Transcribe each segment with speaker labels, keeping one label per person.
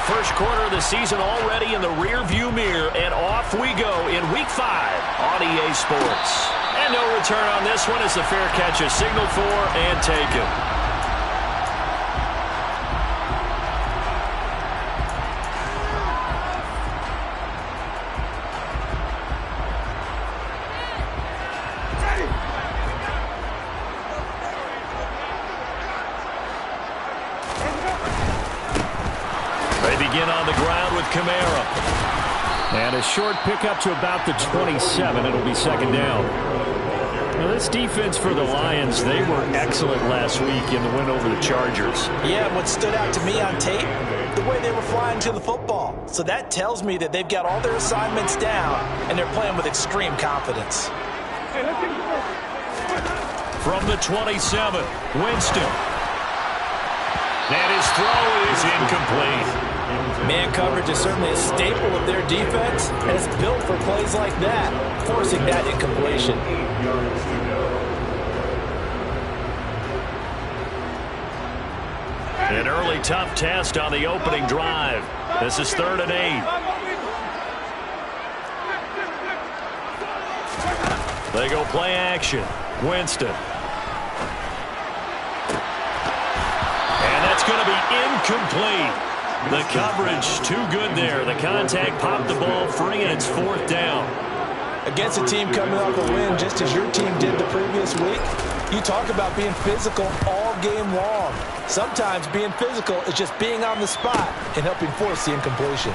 Speaker 1: first quarter of the season already in the rearview mirror, and off we go in Week 5 on EA Sports. And no return on this one as the fair catch is signaled for and taken. They begin on the ground with Kamara. And a short pickup to about the 27. It'll be second down. Now this defense for the Lions, they were excellent last week in the win over the Chargers.
Speaker 2: Yeah, what stood out to me on tape, the way they were flying to the football. So that tells me that they've got all their assignments down, and they're playing with extreme confidence.
Speaker 1: From the 27, Winston. And his throw is incomplete.
Speaker 2: Man coverage is certainly a staple of their defense, and it's built for plays like that, forcing that incompletion.
Speaker 1: An early tough test on the opening drive. This is 3rd and 8. They go play action. Winston. And that's going to be incomplete. The coverage too good there. The contact popped the ball free, and it's 4th down.
Speaker 2: Against a team coming off a win just as your team did the previous week, you talk about being physical all game long. Sometimes being physical is just being on the spot and helping force the incompletion.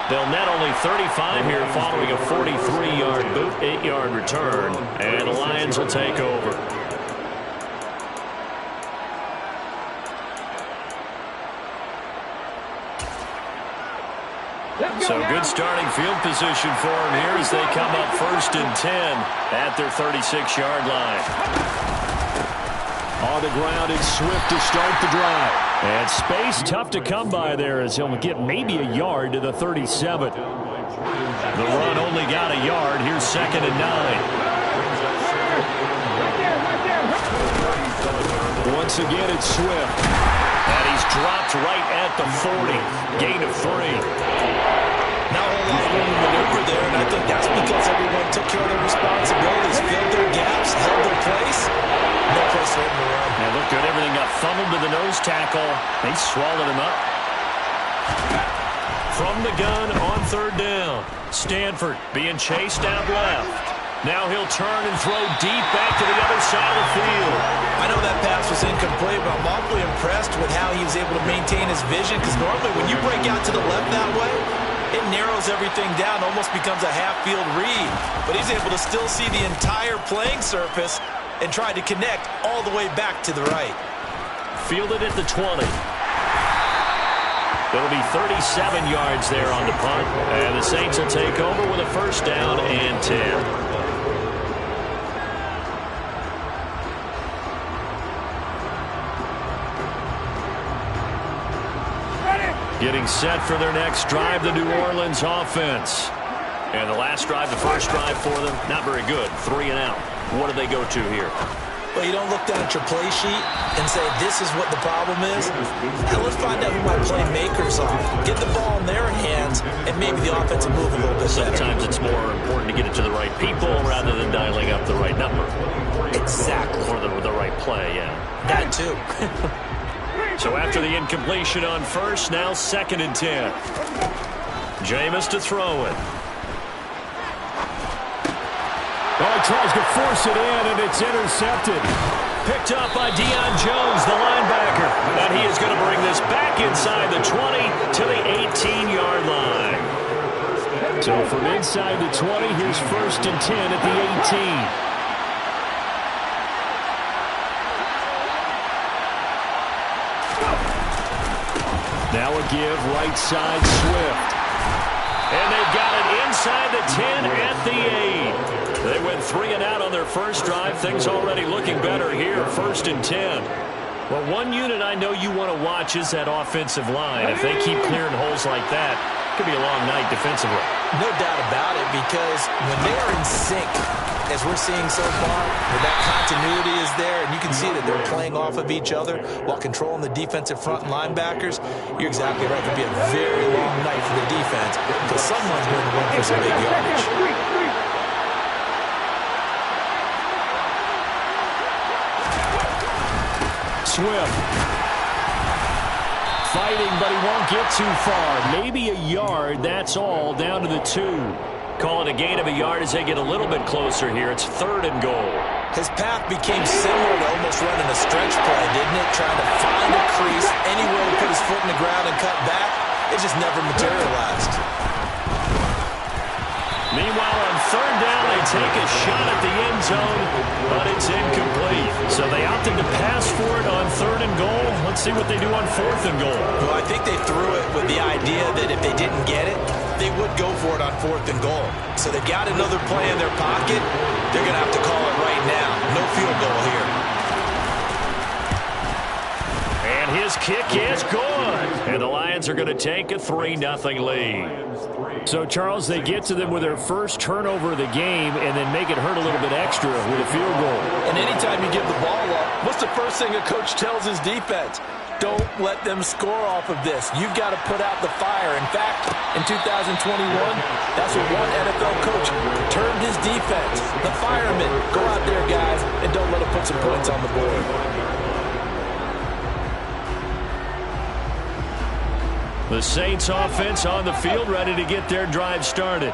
Speaker 1: They'll net only 35 here following a 43-yard boot, 8-yard return, and the Lions will take over. So good starting field position for them here as they come up 1st and 10 at their 36-yard line. On the ground, it's Swift to start the drive. And space tough to come by there as he'll get maybe a yard to the 37. The run only got a yard. Here's 2nd and 9. Once again, it's Swift. And he's dropped right at the 40. Gain of 3.
Speaker 2: Not a whole lot of room to maneuver there, and I think that's because everyone took care of their responsibilities, filled their gaps, held their place. No place for him to run.
Speaker 1: And look good. Everything got funneled to the nose tackle. They swallowed him up. From the gun on 3rd down. Stanford being chased out left. Now he'll turn and throw deep back to the other side of the field.
Speaker 2: I know that pass was incomplete, but I'm awfully impressed with how he was able to maintain his vision, because normally when you break out to the left that way, it narrows everything down, almost becomes a half-field read. But he's able to still see the entire playing surface and try to connect all the way back to the right.
Speaker 1: Fielded at the 20. It'll be 37 yards there on the punt. And the Saints will take over with a 1st down and 10. Getting set for their next drive, the New Orleans offense. And the last drive, the first drive for them, not very good. 3 and out. What do they go to here?
Speaker 2: Well, you don't look down at your play sheet and say, this is what the problem is. Now, let's find out who my playmakers are. Get the ball in their hands, and maybe the offense will move a little bit better.
Speaker 1: Sometimes it's more important to get it to the right people rather than dialing up the right number.
Speaker 2: Exactly.
Speaker 1: Or the right play, yeah.
Speaker 2: That too.
Speaker 1: So after the incompletion on 1st, now 2nd and 10. Jameis to throw it. Oh, he tries to force it in, and it's intercepted. Picked up by Deion Jones, the linebacker. And he is going to bring this back inside the 20 to the 18-yard line. So from inside the 20, here's 1st and 10 at the 18. Now a give, right side, Swift. And they've got it inside the 10 at the 8. They went 3 and out on their first drive. Things already looking better here, 1st and 10. Well, one unit I know you want to watch is that offensive line. If they keep clearing holes like that, it could be a long night defensively.
Speaker 2: No doubt about it, because when they are in sync, as we're seeing so far, where that continuity is there, and you can see that they're playing off of each other while controlling the defensive front and linebackers, you're exactly right. It could be a very long night for the defense because someone's going to run for some big yardage.
Speaker 1: Swift. Fighting, but he won't get too far. Maybe a yard, that's all, down to the 2. Call it a gain of a yard as they get a little bit closer here. It's 3rd and goal.
Speaker 2: His path became similar to almost running a stretch play, didn't it? Trying to find a crease, anywhere to put his foot in the ground and cut back. It just never materialized.
Speaker 1: Meanwhile, on 3rd down, they take a shot at the end zone, but it's incomplete. So they opted to pass for it on 3rd and goal. Let's see what they do on 4th and goal.
Speaker 2: Well, I think they threw it with the idea that if they didn't get it, they would go for it on 4th and goal. So they've got another play in their pocket. They're going to have to call it right now. No field goal here.
Speaker 1: And his kick is good. And the Lions are going to take a 3-0 lead. So, Charles, they get to them with their first turnover of the game and then make it hurt a little bit extra with a field goal.
Speaker 3: And anytime you give the ball up, what's the first thing a coach tells his defense? Don't let them score off of this. You've got to put out the fire. In fact, in 2021, that's what one NFL coach termed his defense. The firemen. Go out there, guys, and don't let them put some points on the board.
Speaker 1: The Saints offense on the field, ready to get their drive started.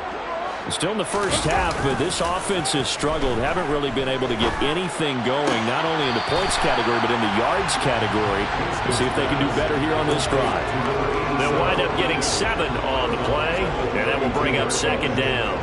Speaker 1: Still in the first half, but this offense has struggled. Haven't really been able to get anything going, not only in the points category, but in the yards category. We'll see if they can do better here on this drive. They'll wind up getting 7 on the play, and that will bring up 2nd down.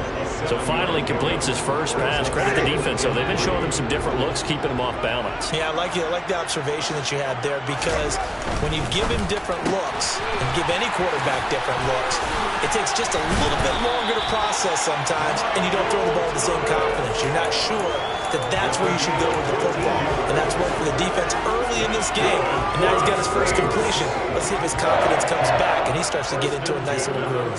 Speaker 1: So finally completes his first pass. Credit the defense, though. They've been showing him some different looks, keeping him off balance.
Speaker 2: Yeah, I like the observation that you had there, because when you give him different looks and give any quarterback different looks, it takes just a little bit longer to process sometimes, and you don't throw the ball with the same confidence. You're not sure that that's where you should go with the football, and that's worked for the defense early in this game. And now he's got his first completion. Let's see if his confidence comes back, and he starts to get into a nice little groove.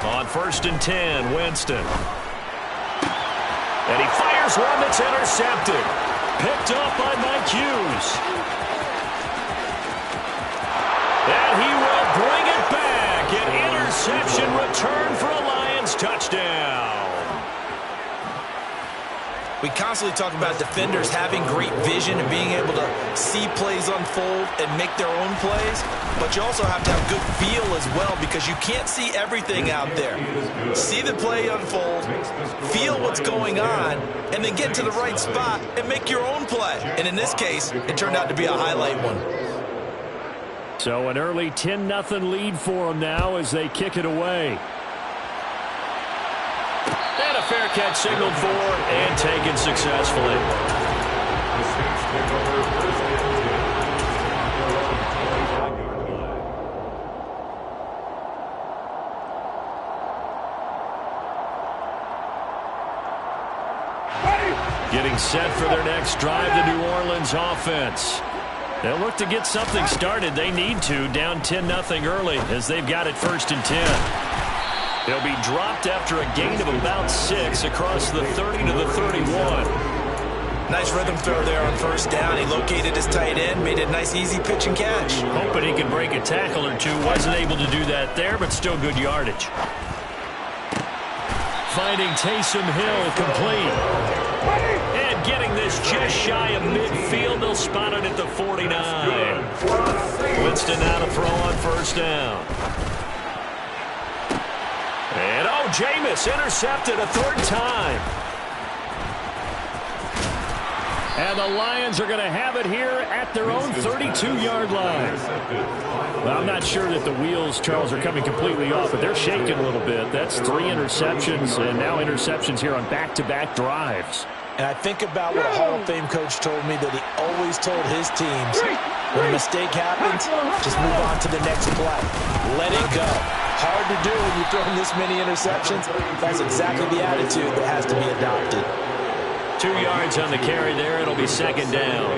Speaker 1: On 1st and 10, Winston. And he fires one that's intercepted. Picked up by Mike Hughes. And he will bring it back. An interception return for a Lions touchdown.
Speaker 2: We constantly talk about defenders having great vision and being able to see plays unfold and make their own plays, but you also have to have good feel as well, because you can't see everything out there. See the play unfold, feel what's going on, and then get to the right spot and make your own play. And in this case, it turned out to be a highlight one.
Speaker 1: So an early 10-0 lead for them now as they kick it away. And a fair catch signaled for and taken successfully. Getting set for their next drive, the New Orleans offense. They'll look to get something started. They need to, down 10-0 early as they've got it 1st and 10. They'll be dropped after a gain of about 6 across the 30 to the 31.
Speaker 2: Nice rhythm throw there on 1st down. He located his tight end, made a nice easy pitch and catch.
Speaker 1: Hoping he could break a tackle or two. Wasn't able to do that there, but still good yardage. Finding Taysom Hill complete. And getting this just shy of midfield. They'll spot it at the 49. Winston now to throw on 1st down. And, Jameis intercepted a 3rd time. And the Lions are going to have it here at their own 32-yard line. Well, I'm not sure that the wheels, Charles, are coming completely off, but they're shaking a little bit. That's 3 interceptions, and now interceptions here on back-to-back drives.
Speaker 2: And I think about what a Hall of Fame coach told me that he always told his teams, when a mistake happens, just move on to the next play. Let it go. Hard to do when you're throwing this many interceptions. That's exactly the attitude that has to be adopted.
Speaker 1: 2 yards on the carry there. It'll be 2nd down.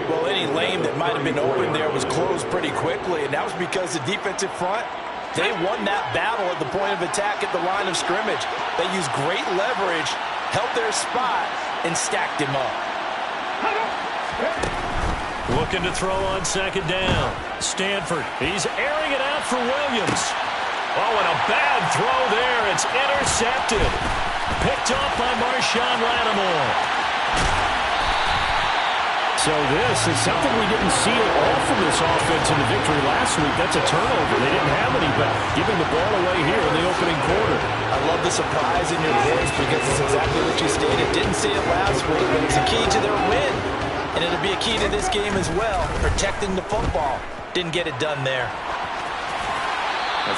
Speaker 3: Well, any lane that might have been open there was closed pretty quickly, and that was because the defensive front
Speaker 2: They won that battle at the point of attack at the line of scrimmage. They used great leverage, held their spot, and stacked him up.
Speaker 1: Looking to throw on second down. Stanford, he's airing it out for Williams. Oh, and a bad throw there. It's intercepted. Picked off by Marshawn Lattimore.
Speaker 4: So this is something we didn't see at all from this offense in the victory last week. That's a turnover. They didn't have any, but giving the ball away here in the opening quarter.
Speaker 2: I love the surprise in your voice because it's exactly what you stated. Didn't see it last week, but it's a key to their win. And it'll be a key to this game as well, protecting the football. Didn't get it done there.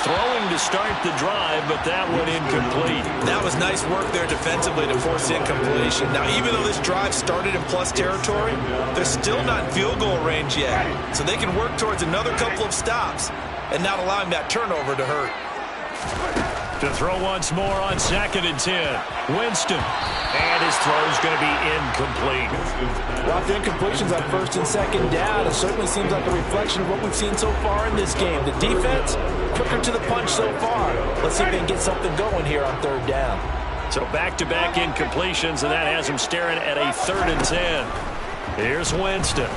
Speaker 1: Throwing to start the drive, but that one incomplete.
Speaker 2: That was nice work there defensively to force incompletion. Now, even though this drive started in plus territory, they're still not in field goal range yet. So they can work towards another couple of stops and not allowing that turnover to hurt.
Speaker 1: To throw once more on 2nd and 10. Winston. And his throw's going to be incomplete.
Speaker 2: Lots of incompletions on 1st and 2nd down. It certainly seems like a reflection of what we've seen so far in this game. The defense, quicker to the punch so far. Let's see if they can get something going here on 3rd down.
Speaker 1: So back-to-back incompletions, and that has him staring at a 3rd and 10. Here's Winston.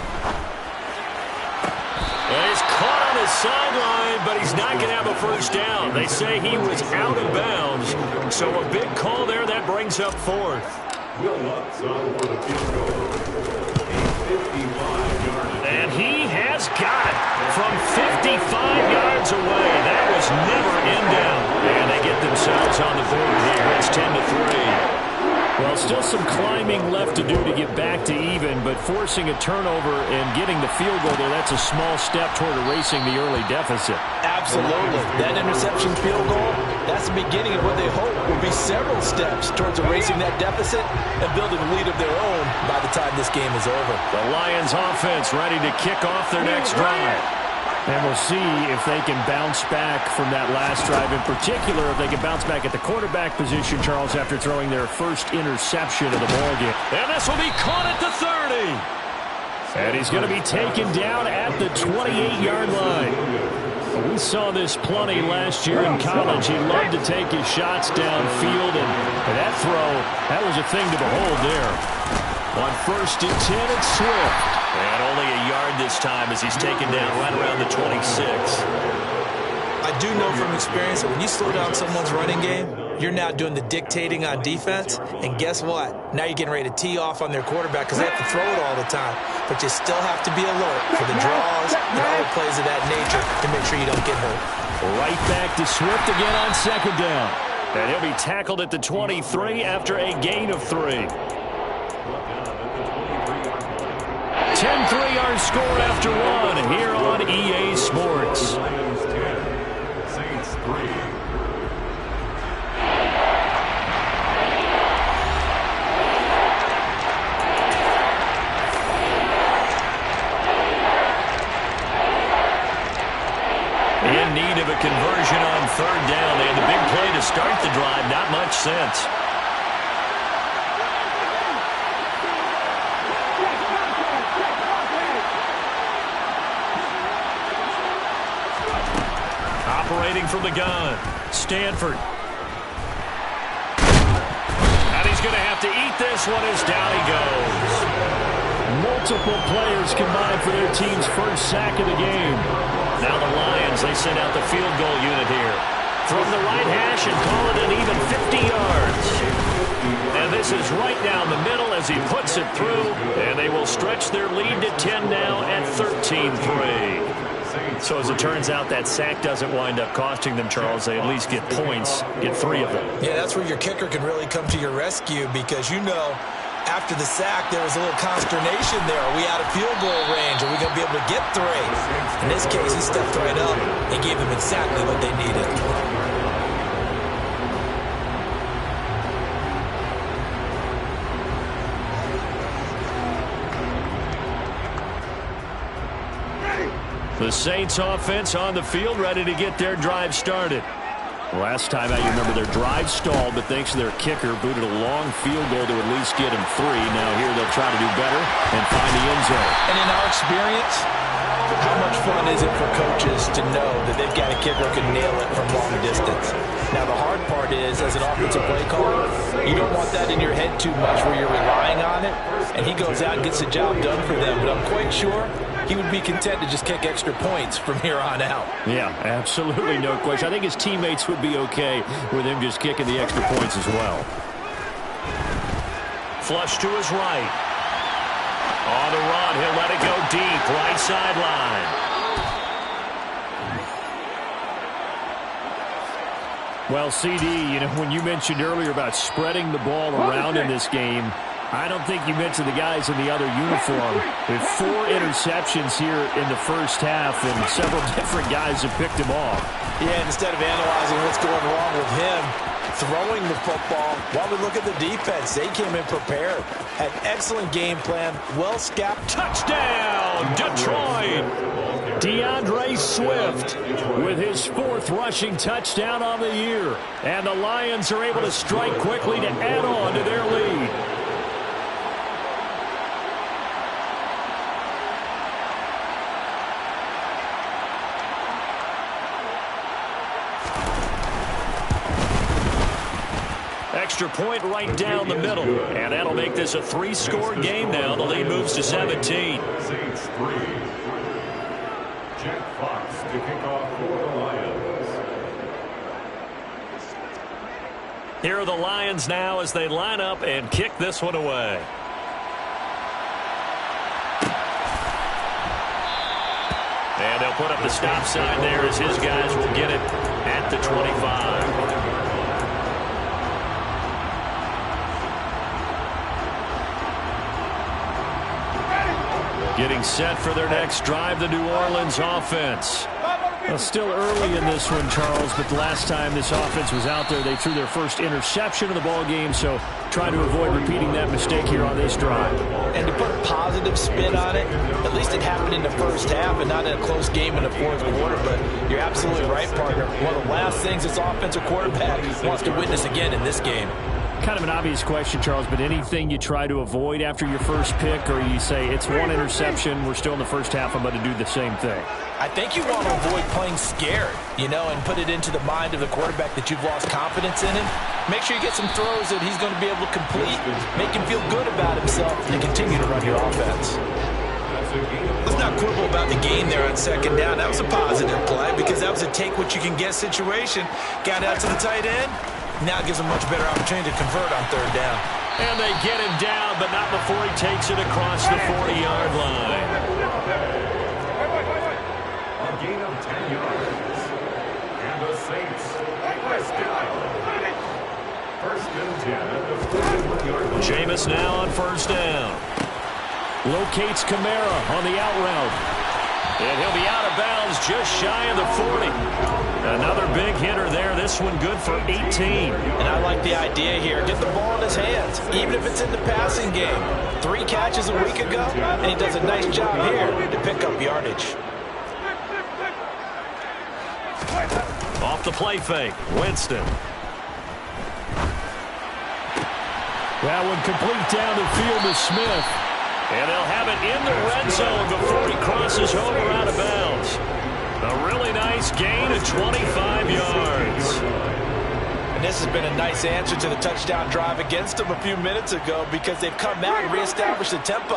Speaker 1: Well, he's caught on the sideline, but he's not going to have a first down. They say he was out of bounds. So a big call there. That brings up 4th. And he has got it from 55 yards away. That was never in down. And they get themselves on the board here. It's 10-3.
Speaker 4: Well, still some climbing left to do to get back to even, but forcing a turnover and getting the field goal there, that's a small step toward erasing the early deficit.
Speaker 2: Absolutely. That interception field goal, that's the beginning of what they hope will be several steps towards erasing that deficit and building a lead of their own by the time this game is over.
Speaker 1: The Lions offense ready to kick off their next drive.
Speaker 4: And we'll see if they can bounce back from that last drive. In particular, if they can bounce back at the quarterback position, Charles, after throwing their first interception of the ballgame.
Speaker 1: And this will be caught at the 30.
Speaker 4: And he's going to be taken down at the 28-yard line. We saw this plenty last year in college. He loved to take his shots downfield, and that throw, that was a thing to behold there. On 1st and 10, it's Swift.
Speaker 1: And only a yard this time as he's taken down right around the 26.
Speaker 2: I do know from experience that when you slow down someone's running game, you're now doing the dictating on defense. And guess what? Now you're getting ready to tee off on their quarterback because they have to throw it all the time. But you still have to be alert for the draws and other plays of that nature to make sure you don't get hurt.
Speaker 4: Right back to Swift again on 2nd down.
Speaker 1: And he'll be tackled at the 23 after a gain of 3. 10-3 our score after 1 here on EA Sports. In need of a conversion on 3rd down. They had the big play to start the drive. Not much sense. Operating from the gun, Stanford. And he's going to have to eat this one as down he goes.
Speaker 4: Multiple players combined for their team's first sack of the game.
Speaker 1: Now the Lions, they send out the field goal unit here. From the right hash and call it an even 50 yards. And this is right down the middle as he puts it through. And they will stretch their lead to 10 now at 13-3. So as it turns out, that sack doesn't wind up costing them, Charles. They at least get points, get 3 of them.
Speaker 2: Yeah, that's where your kicker can really come to your rescue because, you know, after the sack, there was a little consternation there. Are we out of field goal range? Are we going to be able to get 3? In this case, he stepped right up and gave them exactly what they needed.
Speaker 1: The Saints offense on the field ready to get their drive started.
Speaker 4: Last time out, you remember their drive stalled, but thanks to their kicker, booted a long field goal to at least get him 3. Now here they'll try to do better and find the end zone.
Speaker 2: And in our experience, How much fun is it for coaches to know that they've got a kicker who can nail it from long distance? Now, the hard part is, as an offensive play caller, you don't want that in your head too much where you're relying on it, and he goes out and gets the job done for them. But I'm quite sure he would be content to just kick extra points from here on out.
Speaker 4: Yeah, absolutely no question. I think his teammates would be okay with him just kicking the extra points as well.
Speaker 1: Flush to his right. On the run, he'll let it go deep, right sideline.
Speaker 4: Well, CD, you know, when you mentioned earlier about spreading the ball around in this game, I don't think you mentioned the guys in the other uniform. With 4 interceptions here in the first half, and several different guys have picked him off.
Speaker 2: Yeah, instead of analyzing what's going wrong with him, throwing the football, while we look at the defense, they came in prepared. Had excellent game plan, well scout.
Speaker 1: Touchdown, Detroit!
Speaker 4: DeAndre Swift with his 4th rushing touchdown on the year. And the Lions are able to strike quickly to add on to their lead.
Speaker 1: Extra point right down the middle. And that'll make this a 3-score game now. The lead moves to 17.
Speaker 5: Saints 3. Jack Fox to kick off for the Lions.
Speaker 1: Here are the Lions now as they line up and kick this one away. And they'll put up the stop sign there as his guys will get it at the 25. Getting set for their next drive, the New Orleans offense.
Speaker 4: Well, still early in this one, Charles, but the last time this offense was out there, they threw their first interception of the ball game, so try to avoid repeating that mistake here on this drive.
Speaker 2: And to put a positive spin on it, at least it happened in the first half and not in a close game in the fourth quarter, but you're absolutely right, partner. One of the last things this offensive quarterback wants to witness again in this game.
Speaker 4: Kind of an obvious question, Charles, but anything you try to avoid after your first pick, or you say it's one interception, we're still in the first half, I'm going to do the same thing?
Speaker 2: I think you want to avoid playing scared, you know, and put it into the mind of the quarterback that you've lost confidence in him. Make sure you get some throws that he's going to be able to complete, make him feel good about himself, and continue to run your offense. Let's not quibble about the gain there on second down. That was a positive play because that was a take-what-you-can-get situation. Got out to the tight end. Now gives him a much better opportunity to convert on third down.
Speaker 1: And they get him down, but not before he takes it across the 40-yard line.
Speaker 5: A gain of 10 yards. And the Saints press down. First and 10 at the 41-yard line.
Speaker 1: Jameis now on first down.
Speaker 4: Locates Kamara on the out route.
Speaker 1: And he'll be out of bounds just shy of the 40. Another big hitter there. This one good for 18.
Speaker 2: And I like the idea here. Get the ball in his hands, even if it's in the passing game. 3 catches a week ago, and he does a nice job here to pick up yardage.
Speaker 1: Off the play fake, Winston.
Speaker 4: That one complete down the field to Smith.
Speaker 1: And they'll have it in the red zone before he crosses over out of bounds. A really nice gain of 25 yards.
Speaker 2: And this has been a nice answer to the touchdown drive against them a few minutes ago because they've come out and reestablished the tempo.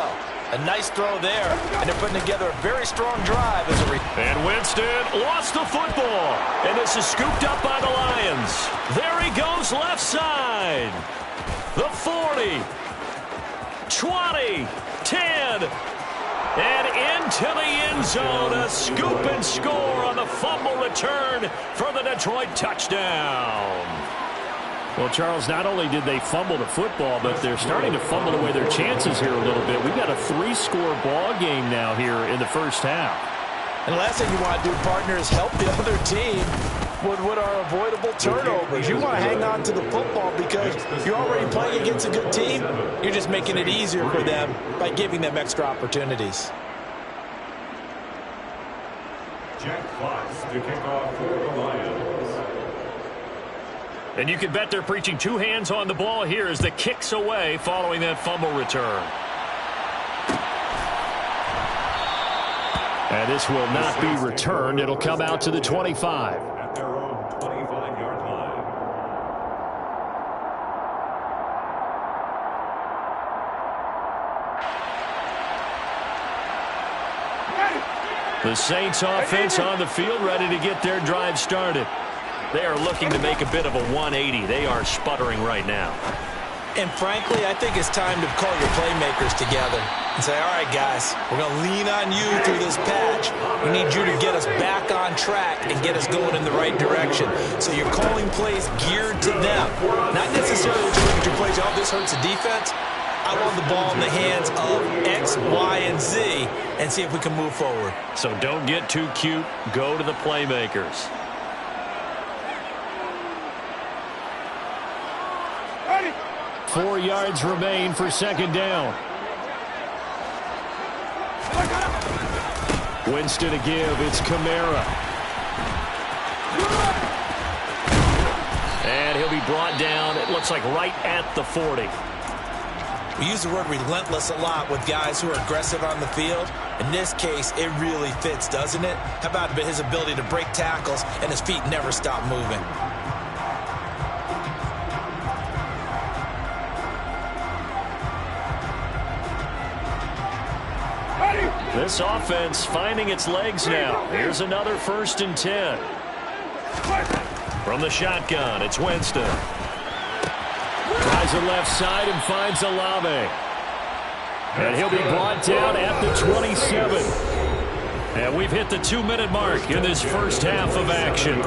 Speaker 2: A nice throw there, and they're putting together a very strong drive as a
Speaker 1: And Winston lost the football. And this is scooped up by the Lions. There he goes left side. The 40. 20. 10. And into the end zone. A scoop and score on the fumble return for the Detroit touchdown.
Speaker 4: Well, Charles, not only did they fumble the football, but they're starting to fumble away their chances here a little bit. We've got a 3-score ball game now here in the first half.
Speaker 2: And the last thing you want to do, partner, is help the other team with what are avoidable turnovers. You want to hang on to the football because you're already playing against a good team. You're just making it easier for them by giving them extra opportunities.
Speaker 5: Jack Fox to kick off for the Lions.
Speaker 1: And you can bet they're preaching 2 hands on the ball here as the kick's away following that fumble return.
Speaker 4: And this will not be returned. It'll come out to the 25.
Speaker 5: At their own 25-yard line.
Speaker 4: The Saints offense on the field, ready to get their drive started.
Speaker 1: They are looking to make a bit of a 180. They are sputtering right now.
Speaker 2: And frankly, I think it's time to call your playmakers together and say, all right, guys, we're going to lean on you through this patch. We need you to get us back on track and get us going in the right direction. So you're calling plays geared to them. Not necessarily that you look at your plays, oh, this hurts the defense. I want the ball in the hands of X, Y, and Z and see if we can move forward.
Speaker 1: So don't get too cute. Go to the playmakers.
Speaker 5: Ready.
Speaker 4: 4 yards remain for second down. Winston to give. It's Kamara.
Speaker 1: And he'll be brought down, it looks like right at the 40.
Speaker 2: We use the word relentless a lot with guys who are aggressive on the field. In this case, it really fits, doesn't it? How about his ability to break tackles and his feet never stop moving?
Speaker 4: This offense finding its legs now. Here's another 1st and 10. From the shotgun, it's Winston. Tries the left side and finds Olave. And he'll be brought down at the 27. And we've hit the 2-minute mark in this first half of action.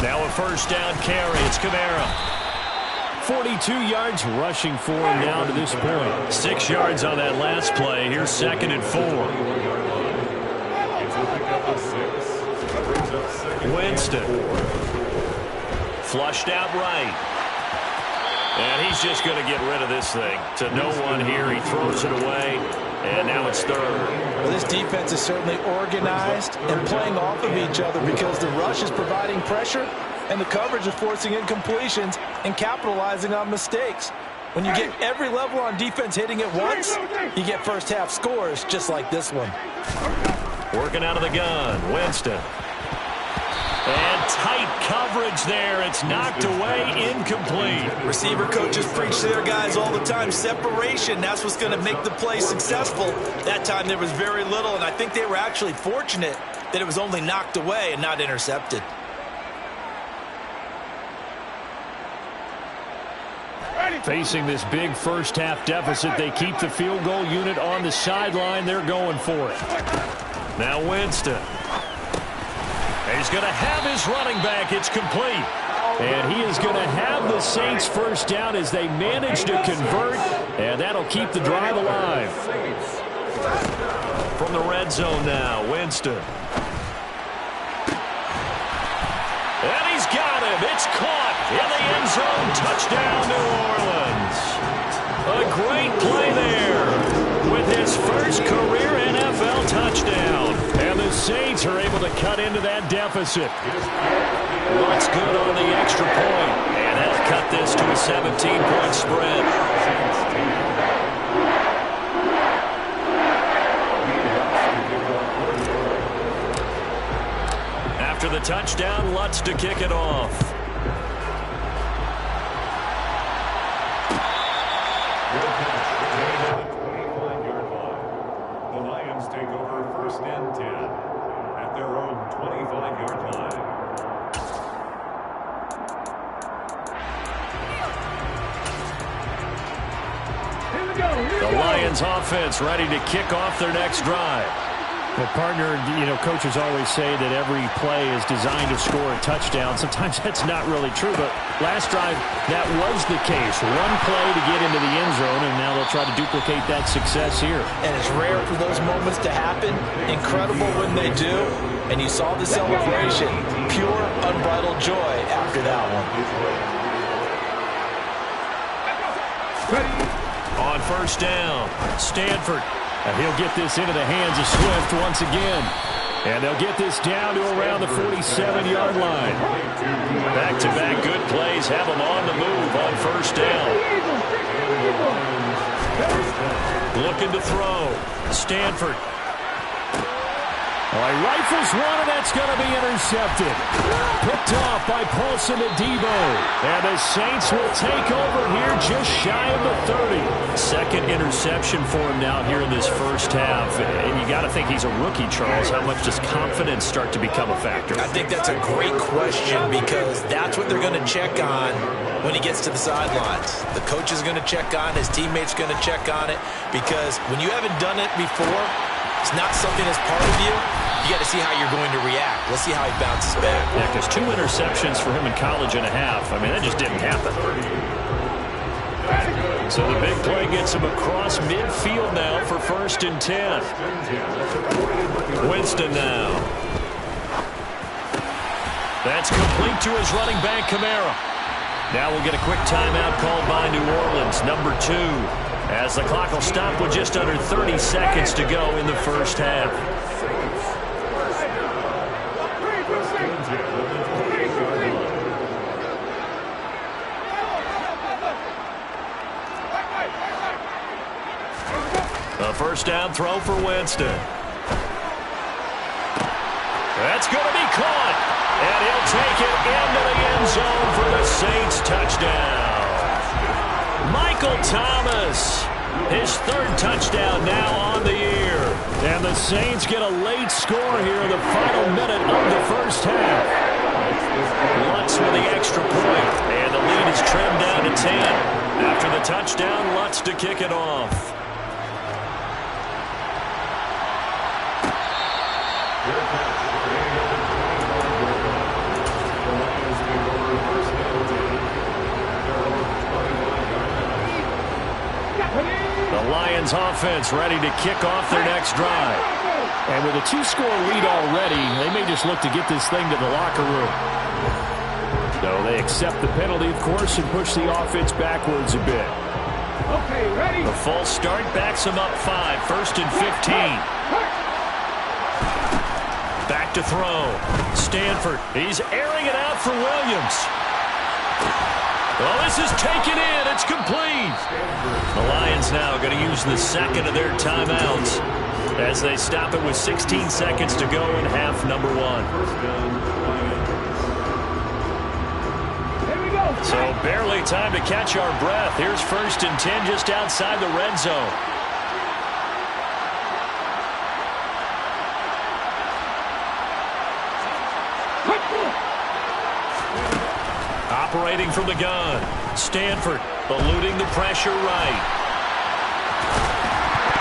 Speaker 4: Now a first down carry. It's Kamara. 42 yards rushing for him now to this point. 6 yards on that last play. Here's 2nd and 4. Winston. Flushed out right. And he's just going to get rid of this thing. To no one here. He throws it away. And now it's 3rd.
Speaker 2: Well, this defense is certainly organized and playing off of each other because the rush is providing pressure and the coverage is forcing incompletions and capitalizing on mistakes. When you get every level on defense hitting at once, you get first half scores just like this one.
Speaker 1: Working out of the gun, Winston. And tight coverage there. It's knocked away, incomplete.
Speaker 2: Receiver coaches preach to their guys all the time. Separation, that's what's going to make the play successful. That time there was very little, and I think they were actually fortunate that it was only knocked away and not intercepted.
Speaker 4: Facing this big first half deficit, they keep the field goal unit on the sideline. They're going for it.
Speaker 1: Now Winston. He's going to have his running back. It's complete.
Speaker 4: And he is going to have the Saints first down as they manage to convert, and that'll keep the drive alive.
Speaker 1: From the red zone now, Winston. And he's got him. It's caught in the end zone. Touchdown, New Orleans. A great play there with his first career NFL touchdown.
Speaker 4: And the Saints are able to cut into that deficit.
Speaker 1: Looks good on the extra point. And that'll cut this to a 17-point spread. After the touchdown, Lutz to kick it off.
Speaker 5: The Lions take over 1st and 10 at their own 25-yard line.
Speaker 4: The Lions offense ready to kick off their next drive. Well, partner, coaches always say that every play is designed to score a touchdown. Sometimes that's not really true, but last drive, that was the case. One play to get into the end zone, and now they'll try to duplicate that success here.
Speaker 2: And it's rare for those moments to happen. Incredible when they do. And you saw the celebration. Pure, unbridled joy after that one.
Speaker 1: On first down, Stanford.
Speaker 4: And he'll get this into the hands of Swift once again. And they'll get this down to around the 47-yard line.
Speaker 1: Back-to-back good plays have them on the move on first down. Looking to throw. Stanford.
Speaker 4: He rifles one, and that's going to be intercepted. Picked off by Paulson to Debo. And the Saints will take over here just shy of the 30.
Speaker 1: Second interception for him now here in this first half. And you got to think he's a rookie, Charles. How much does confidence start to become a factor?
Speaker 2: I think that's a great question because that's what they're going to check on when he gets to the sidelines. The coach is going to check on it. His teammates going to check on it because when you haven't done it before, it's not something that's part of you. You got to see how you're going to react. Let's see how he bounces back.
Speaker 1: Yeah, because 2 interceptions for him in college and a half. I mean, that just didn't happen. So the big play gets him across midfield now for 1st and 10. Winston now. That's complete to his running back, Kamara. Now we'll get a quick timeout called by New Orleans, number 2. As the clock will stop with just under 30 seconds to go in the first half. A first down throw for Winston. That's going to be caught. And he'll take it into the end zone for the Saints touchdown. Michael Thomas, his 3rd touchdown now on the year.
Speaker 4: And the Saints get a late score here in the final minute of the first half.
Speaker 1: Lutz with the extra point, and the lead is trimmed down to 10. After the touchdown, Lutz to kick it off. The Lions offense ready to kick off their next drive.
Speaker 4: And with a 2-score lead already, they may just look to get this thing to the locker room. So they accept the penalty, of course, and push the offense backwards a bit.
Speaker 5: Okay, ready.
Speaker 1: The false start backs him up 5, 1st and 15. Back to throw. Stanford. He's airing it out for Williams. Well, this is taken in. It's complete. The Lions now going to use the second of their timeouts as they stop it with 16 seconds to go in half number 1.
Speaker 5: Here we go.
Speaker 1: So barely time to catch our breath. Here's 1st and 10 just outside the red zone. Operating from the gun. Stanford eluding the pressure right.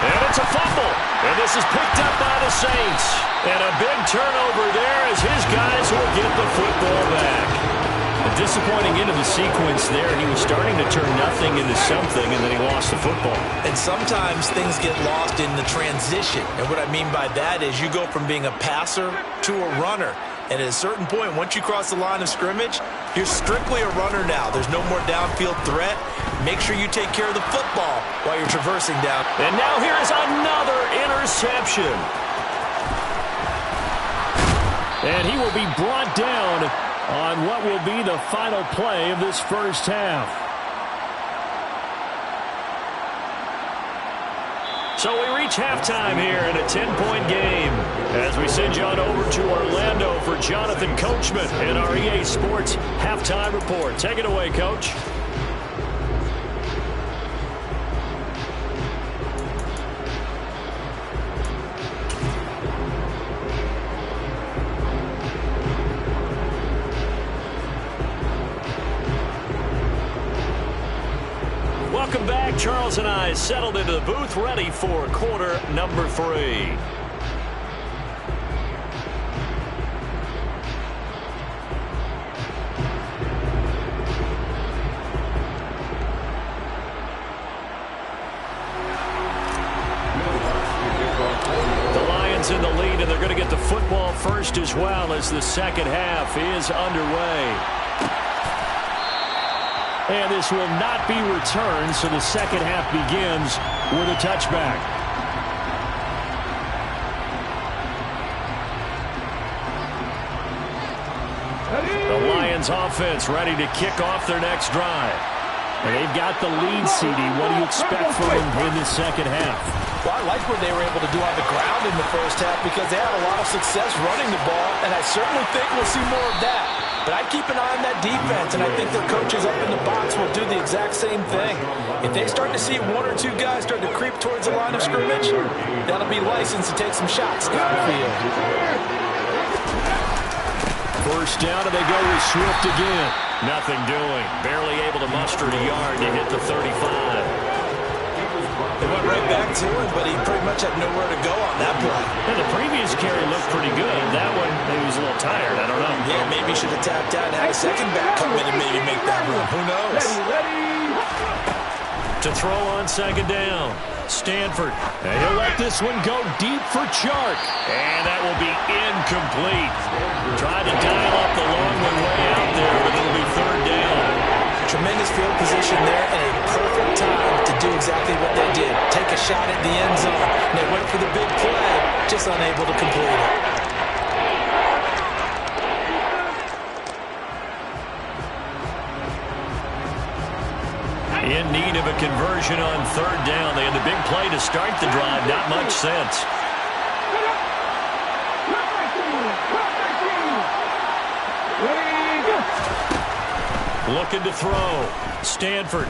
Speaker 1: And it's a fumble. And this is picked up by the Saints. And a big turnover there as his guys will get the football back. A disappointing end of the sequence there. He was starting to turn nothing into something, and then he lost the football.
Speaker 2: And sometimes things get lost in the transition. And what I mean by that is you go from being a passer to a runner. And at a certain point, once you cross the line of scrimmage, you're strictly a runner now. There's no more downfield threat. Make sure you take care of the football while you're traversing down.
Speaker 1: And now here is another interception.
Speaker 4: And he will be brought down on what will be the final play of this first half.
Speaker 1: So we reach halftime here in a 10-point game as we send you on over to Orlando for Jonathan Coachman in our EA Sports Halftime Report. Take it away, Coach. Welcome back. Charles and I settled into the booth, ready for quarter number 3. The Lions in the lead, and they're going to get the football first as well as the second half is underway.
Speaker 4: And this will not be returned, so the second half begins with a touchback.
Speaker 1: Orleans offense ready to kick off their next drive. And they've got the lead, CD. What do you expect from them in this second half?
Speaker 2: Well, I like what they were able to do on the ground in the first half because they had a lot of success running the ball, and I certainly think we'll see more of that. But I keep an eye on that defense, and I think their coaches up in the box will do the exact same thing. If they start to see one or two guys start to creep towards the line of scrimmage, that'll be licensed to take some shots downfield.
Speaker 1: First down, and they go with Swift again. Nothing doing. Barely able to muster a yard to hit the 35.
Speaker 2: They went right back to him, but he pretty much had nowhere to go on that play.
Speaker 1: And the previous carry looked pretty good. That one, maybe he was a little tired. I don't know.
Speaker 2: Yeah, maybe he should have tapped out and had a second back come in and maybe make that run. Who knows?
Speaker 1: To throw on second down. Stanford. And he'll let this one go deep for Chark. And that will be incomplete. Tried to dial up the long one way out there, but it'll be third down.
Speaker 2: Tremendous field position there and a perfect time to do exactly what they did. Take a shot at the end zone. And they went for the big play, just unable to complete it.
Speaker 1: In need of a conversion on third down. They had the big play to start the drive. Not much sense. Looking to throw. Stanford.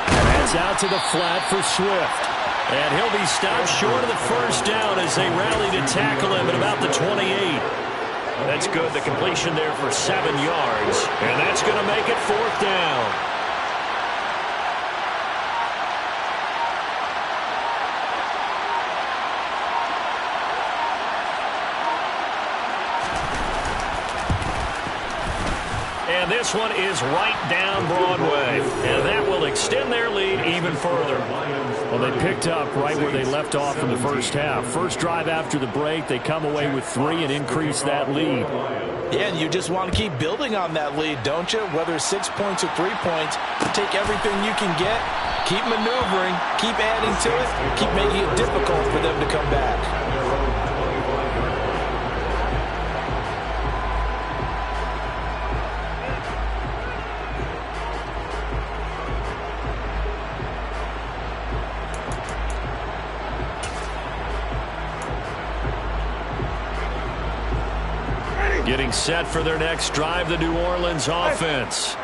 Speaker 1: And that's out to the flat for Swift. And he'll be stopped short of the first down as they rally to tackle him at about the 28. That's good. The completion there for 7 yards. And that's going to make it fourth down. And this one is right down Broadway. And that will extend their lead even further.
Speaker 4: Well, they picked up right where they left off in the first half. First drive after the break, they come away with 3 and increase that lead.
Speaker 2: Yeah, and you just want to keep building on that lead, don't you? Whether it's 6 points or 3 points, take everything you can get, keep maneuvering, keep adding to it, keep making it difficult for them to come back.
Speaker 1: Getting set for their next drive, the New Orleans offense.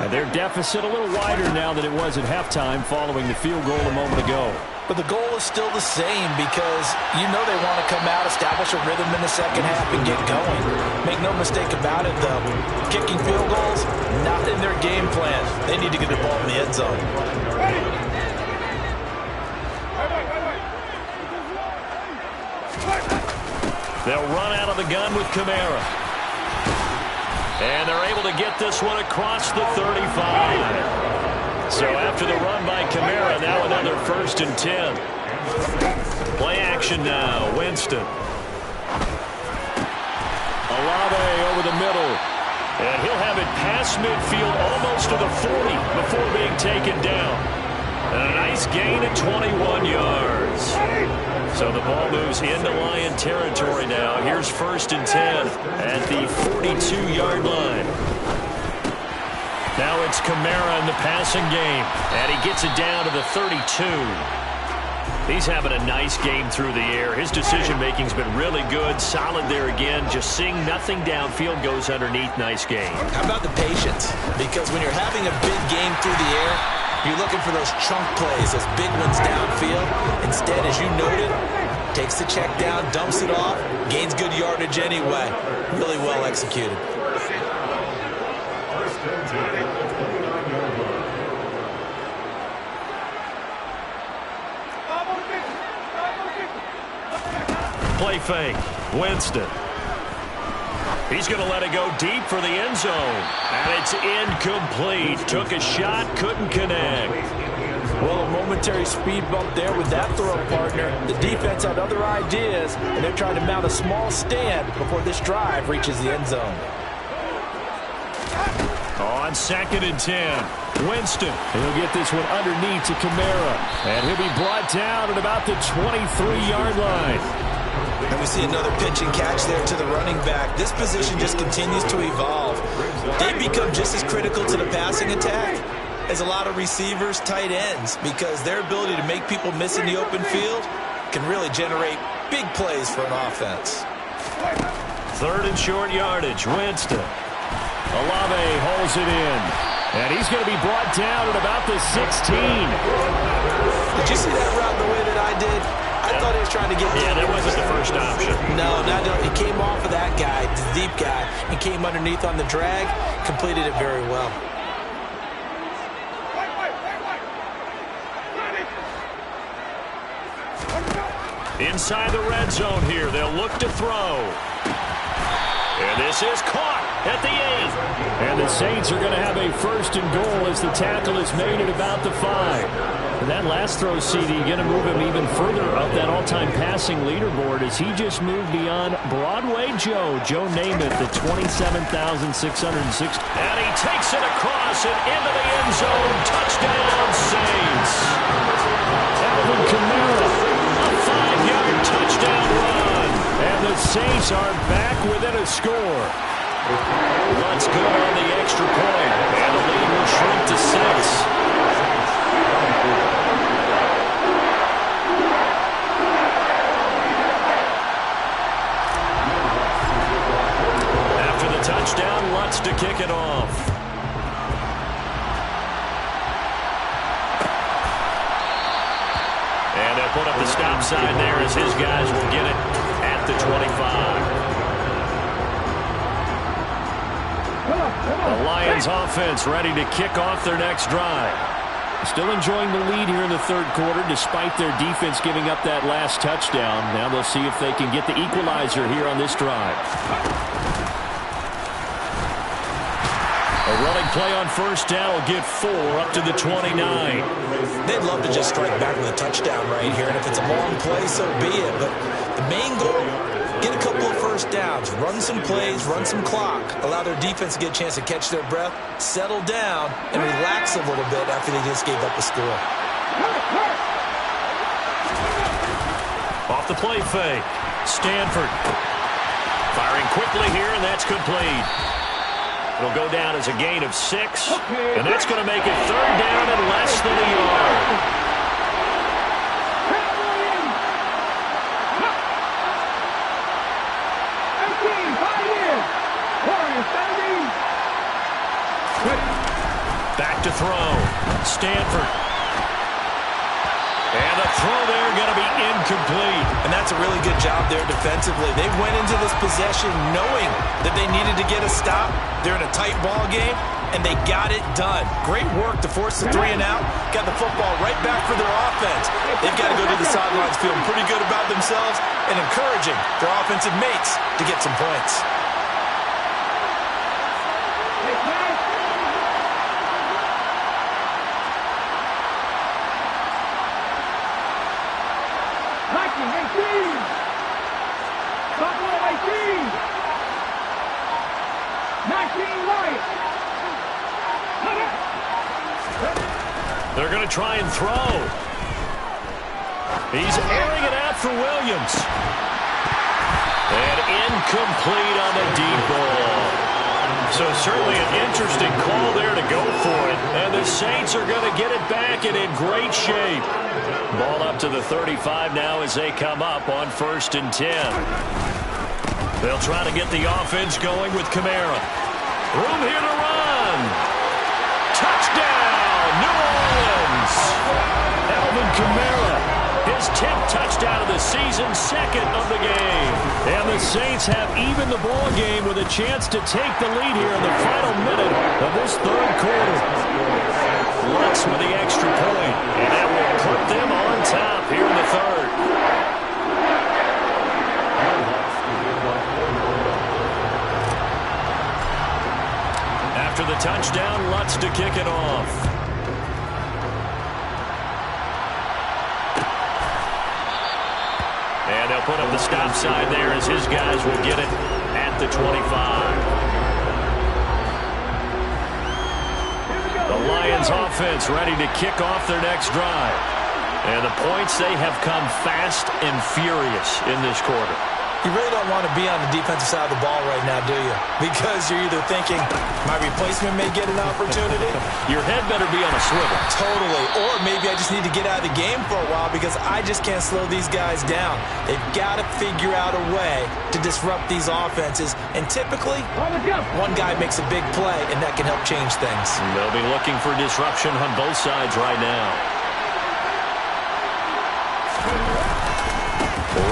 Speaker 4: And their deficit a little wider now than it was at halftime following the field goal a moment ago.
Speaker 2: But the goal is still the same because you know they want to come out, establish a rhythm in the second half, and get going. Make no mistake about it, though. Kicking field goals, not in their game plan. They need to get the ball in the end zone.
Speaker 1: They'll run out of the gun with Kamara. And they're able to get this one across the 35. So after the run by Kamara, now another 1st and 10. Play action now. Winston. Olave over the middle. And he'll have it past midfield almost to the 40 before being taken down. And a nice gain at 21 yards. So the ball moves into Lion territory now. Here's 1st and 10 at the 42-yard line. Now it's Kamara in the passing game. And he gets it down to the 32. He's having a nice game through the air. His decision-making's been really good. Solid there again. Just seeing nothing downfield, goes underneath. Nice game.
Speaker 2: How about the patience? Because when you're having a big game through the air, you're looking for those chunk plays, those big ones downfield. Instead, as you noted, takes the check down, dumps it off, gains good yardage anyway. Really well executed.
Speaker 1: Play fake. Winston. He's going to let it go deep for the end zone. And it's incomplete. Took a shot, couldn't connect.
Speaker 2: Well, a momentary speed bump there with that throw partner. The defense had other ideas, and they're trying to mount a small stand before this drive reaches the end zone.
Speaker 1: On 2nd and 10. Winston.
Speaker 4: He'll get this one underneath to Kamara. And he'll be brought down at about the 23-yard line.
Speaker 2: And we see another pitch and catch there to the running back. This position just continues to evolve. They become just as critical to the passing attack as a lot of receivers, tight ends, because their ability to make people miss in the open field can really generate big plays for an offense.
Speaker 1: 3rd and short yardage. Winston. Olave holds it in. And he's going to be brought down at about the 16.
Speaker 2: Did you see that route the way that I did? I thought he was trying to get...
Speaker 1: Yeah, that wasn't the first option.
Speaker 2: No, he came off of that guy, the deep guy, and came underneath on the drag, completed it very well.
Speaker 1: Inside the red zone here. They'll look to throw. And this is caught at the 8.
Speaker 4: And the Saints are going to have a 1st and goal as the tackle is made at about the 5. And that last throw, CD, going to move him even further up that all-time passing leaderboard as he just moved beyond Broadway Joe Namath, the 27,606.
Speaker 1: And he takes it across and into the end zone. Touchdown, Saints.
Speaker 4: Alvin Kamara,
Speaker 1: a 5-yard touchdown run.
Speaker 4: and the Saints are back within a score.
Speaker 1: Let's go on the extra point, and the lead will shrink to 6. Touchdown, Lutz to kick it off. And they'll put up the stop sign there as his guys will get it at the 25. The Lions offense ready to kick off their next drive.
Speaker 4: Still enjoying the lead here in the 3rd quarter despite their defense giving up that last touchdown. Now they'll see if they can get the equalizer here on this drive.
Speaker 1: A running play on 1st down will get 4 up to the 29.
Speaker 2: They'd love to just strike back with a touchdown right here, and if it's a long play, so be it. But the main goal, get a couple of 1st downs, run some plays, run some clock, allow their defense to get a chance to catch their breath, settle down, and relax a little bit after they just gave up a score.
Speaker 1: Off the play fake. Stanford firing quickly here, and that's complete. It'll go down as a gain of 6, and that's going to make it 3rd down and less than a yard. Back to throw. Stanford. And the throw there going to be incomplete.
Speaker 2: And that's a really good job there defensively. They went into this possession knowing that they needed to get a stop. They're in a tight ball game, and they got it done. Great work to force the 3 and out. Got the football right back for their offense. They've got to go to the sidelines feeling pretty good about themselves and encouraging their offensive mates to get some points.
Speaker 1: They're going to try and throw. He's airing it out for Williams. And incomplete on the deep ball. So certainly an interesting call there to go for it. And the Saints are going to get it back and in great shape. Ball up to the 35 now as they come up on 1st and 10. They'll try to get the offense going with Kamara. Room here to run. Touchdown, New Orleans. Alvin Kamara, his 10th touchdown of the season, 2nd of the game. And the Saints have even the ball game with a chance to take the lead here in the final minute of this 3rd quarter. Lutz with the extra point, and that will put them on top here in the 3rd. After the touchdown, Lutz to kick it off. And they'll put up the stop sign there as his guys will get it at the 25. The Lions offense ready to kick off their next drive. And the points, they have come fast and furious in this quarter.
Speaker 2: You really don't want to be on the defensive side of the ball right now, do you? Because you're either thinking, my replacement may get an opportunity.
Speaker 1: Your head better be on a swivel.
Speaker 2: Totally. Or maybe I just need to get out of the game for a while because I just can't slow these guys down. They've got to figure out a way to disrupt these offenses. And typically, one guy makes a big play, and that can help change things.
Speaker 1: And they'll be looking for disruption on both sides right now.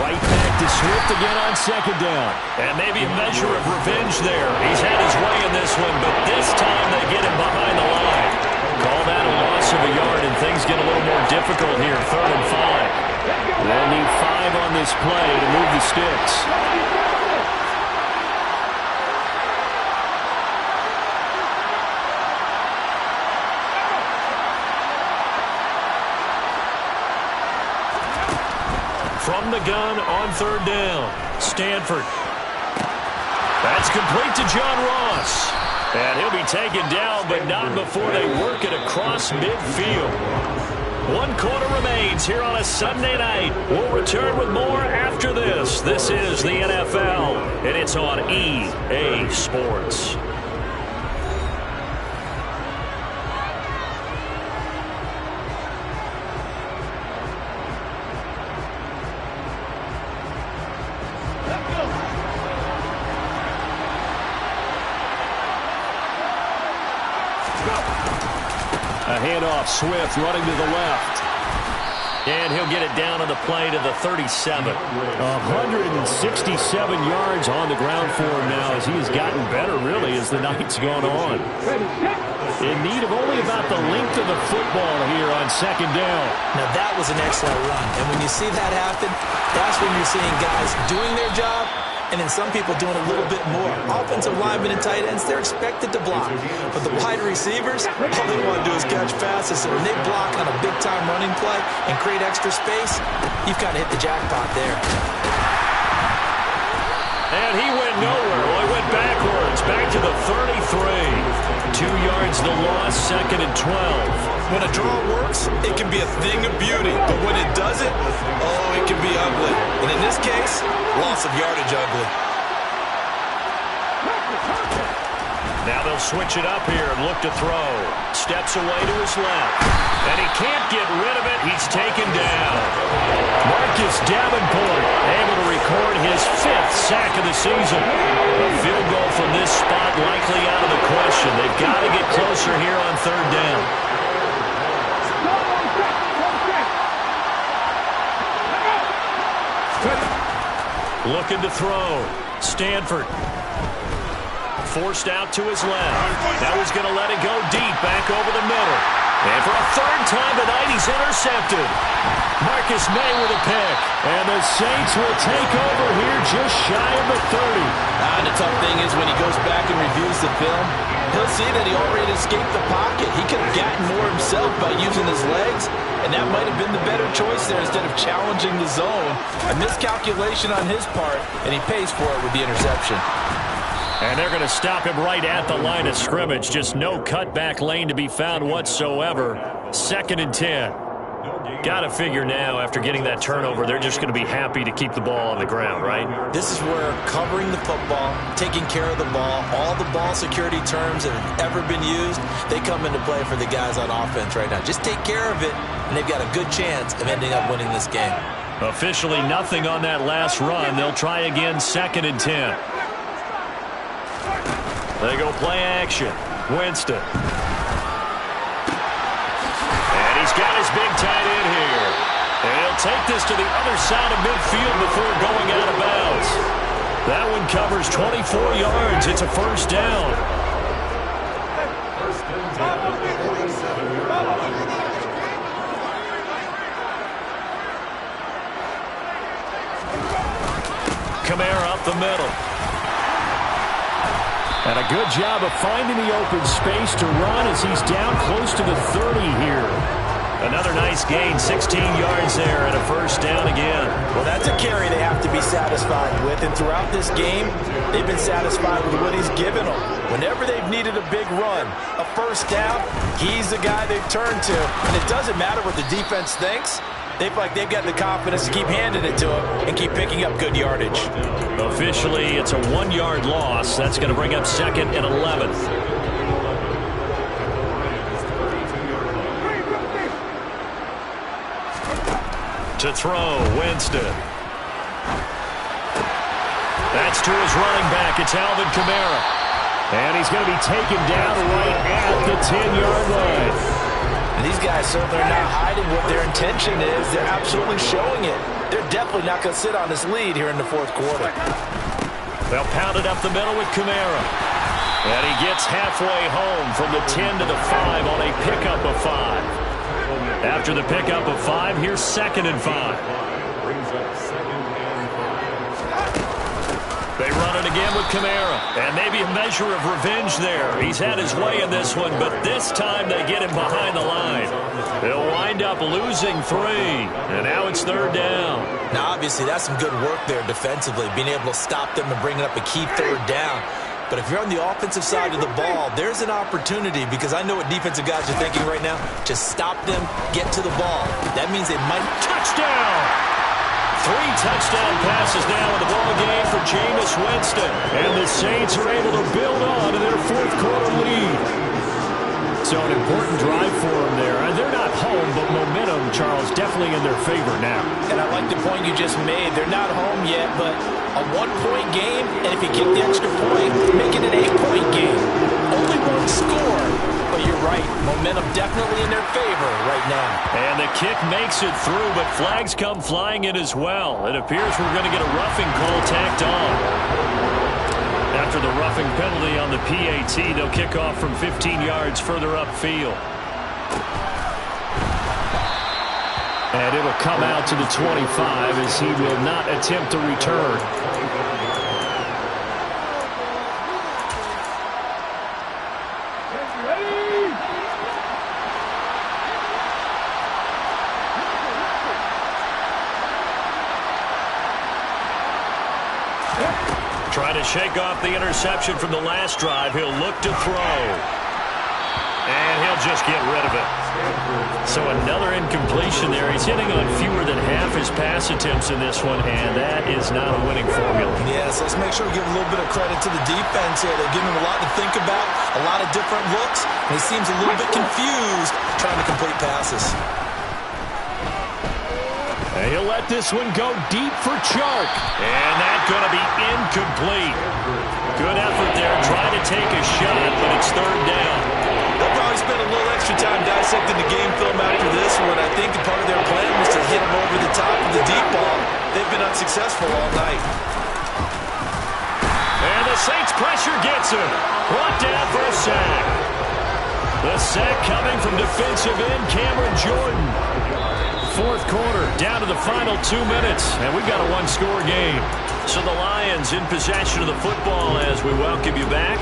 Speaker 4: Right back to Swift again on second down.
Speaker 1: And maybe a measure of revenge there. He's had his way in this one, but this time they get him behind the line. Call that a loss of a yard, and things get a little more difficult here. 3rd and 5.
Speaker 4: They'll need 5 on this play to move the sticks.
Speaker 1: From the gun on 3rd down, Stanford. That's complete to John Ross. And he'll be taken down, but not before they work it across midfield. 1 quarter remains here on a Sunday night. We'll return with more after this. This is the NFL, and it's on EA Sports.
Speaker 4: A handoff, Swift running to the left.
Speaker 1: And he'll get it down on the play to the 37.
Speaker 4: 167 yards on the ground for him now as he has gotten better, really, as the night's gone on. In need of only about the length of the football here on 2nd down.
Speaker 2: Now, that was an excellent run. And when you see that happen, that's when you're seeing guys doing their job and then some people doing a little bit more. Offensive linemen and tight ends, they're expected to block. But the wide receivers, all they want to do is catch passes. So when they block on a big-time running play and create extra space, you've kind of hit the jackpot there.
Speaker 1: And he went nowhere. Well, he went backwards, back to the 33. 2 yards the loss, 2nd and 12.
Speaker 2: When a draw works, it can be a thing of beauty. But when it doesn't, oh, it can be ugly. And in this case, loss of yardage ugly.
Speaker 1: Now they'll switch it up here and look to throw. Steps away to his left. And he can't get rid of it. He's taken down.
Speaker 4: Marcus Davenport able to record his 5th sack of the season.
Speaker 1: A field goal from this spot likely out of the question. They've got to get closer here on 3rd down. Looking to throw. Stanford. Forced out to his left. Now he's going to let it go deep, back over the middle. And for a 3rd time tonight, he's intercepted. Marcus May with a pick.
Speaker 4: And the Saints will take over here just shy of the 30.
Speaker 3: And the tough thing is when he goes back and reviews the film, he'll see that he already escaped the pocket. He could have gotten more himself by using his legs, and that might have been the better choice there instead of challenging the zone. A miscalculation on his part, and he pays for it with the interception.
Speaker 1: And they're going to stop him right at the line of scrimmage. Just no cutback lane to be found whatsoever. 2nd and 10. Got to figure now, after getting that turnover, they're just going to be happy to keep the ball on the ground, right?
Speaker 2: This is where covering the football, taking care of the ball, all the ball security terms that have ever been used, they come into play for the guys on offense right now. Just take care of it, and they've got a good chance of ending up winning this game.
Speaker 1: Officially nothing on that last run. They'll try again, 2nd and 10. They go play action. Winston. And he's got his big tight end here. And he'll take this to the other side of midfield before going out of bounds. That one covers 24 yards. It's a 1st down. Kamara up the middle.
Speaker 4: And a good job of finding the open space to run as he's down close to the 30 here.
Speaker 1: Another nice gain, 16 yards there, and a 1st down again.
Speaker 2: Well, that's a carry they have to be satisfied with, and throughout this game, they've been satisfied with what he's given them. Whenever they've needed a big run, a 1st down, he's the guy they've turned to. And it doesn't matter what the defense thinks. They feel like they've got the confidence to keep handing it to him and keep picking up good yardage.
Speaker 1: Officially, it's a 1-yard loss. That's going to bring up 2nd and 11. To throw, Winston. That's to his running back. It's Alvin Kamara.
Speaker 4: And he's going to be taken down right at the 10-yard line.
Speaker 2: And these guys certainly are not hiding what their intention is. They're absolutely showing it. They're definitely not going to sit on this lead here in the fourth quarter.
Speaker 1: They'll pound it up the middle with Kamara. And he gets halfway home from the 10 to the 5 on a pickup of 5. After the pickup of 5, here's 2nd and 5.
Speaker 5: Brings up 2nd and 5.
Speaker 1: They run it again with Kamara. And maybe a measure of revenge there. He's had his way in this one, but this time they get him behind the line. They'll wind up losing 3. And now it's 3rd down.
Speaker 2: Now, obviously, that's some good work there defensively, being able to stop them and bringing up a key 3rd down. But if you're on the offensive side of the ball, there's an opportunity, because I know what defensive guys are thinking right now. Just stop them, get to the ball. That means they might...
Speaker 1: Touchdown! 3 touchdown passes now in the ball game for Jameis Winston.
Speaker 4: And the Saints are able to build on to their fourth quarter lead. So an important drive for them there. They're not home, but momentum, Charles, definitely in their favor now.
Speaker 2: And I like the point you just made. They're not home yet, but a 1-point game, and if you get the extra point, make it an 8-point game. Only 1 score, but you're right. Momentum definitely in their favor right now.
Speaker 1: And the kick makes it through, but flags come flying in as well. It appears we're going to get a roughing call tacked on. After the roughing penalty on the PAT, they'll kick off from 15 yards further upfield.
Speaker 4: And it'll come out to the 25 as he will not attempt to return.
Speaker 1: Trying to shake off the interception from the last drive. He'll look to throw. And he'll just get rid of it. So another incompletion there. He's hitting on fewer than half his pass attempts in this one, and that is not a winning formula.
Speaker 2: Yes, let's make sure we give a little bit of credit to the defense here. They're giving him a lot to think about, a lot of different looks, and he seems a little bit confused trying to complete passes.
Speaker 1: And he'll let this one go deep for Chark. And that's going to be incomplete. Good effort there, trying to take a shot, but it's 3rd down.
Speaker 2: They'll probably spend a little extra time dissecting the game film after this one. I think part of their plan was to hit him over the top of the deep ball. They've been unsuccessful all night.
Speaker 1: And the Saints pressure gets him. Brought down for a sack. The sack coming from defensive end Cameron Jordan. Fourth quarter, down to the final 2 minutes, and we've got a 1-score game. So the Lions in possession of the football as we welcome you back.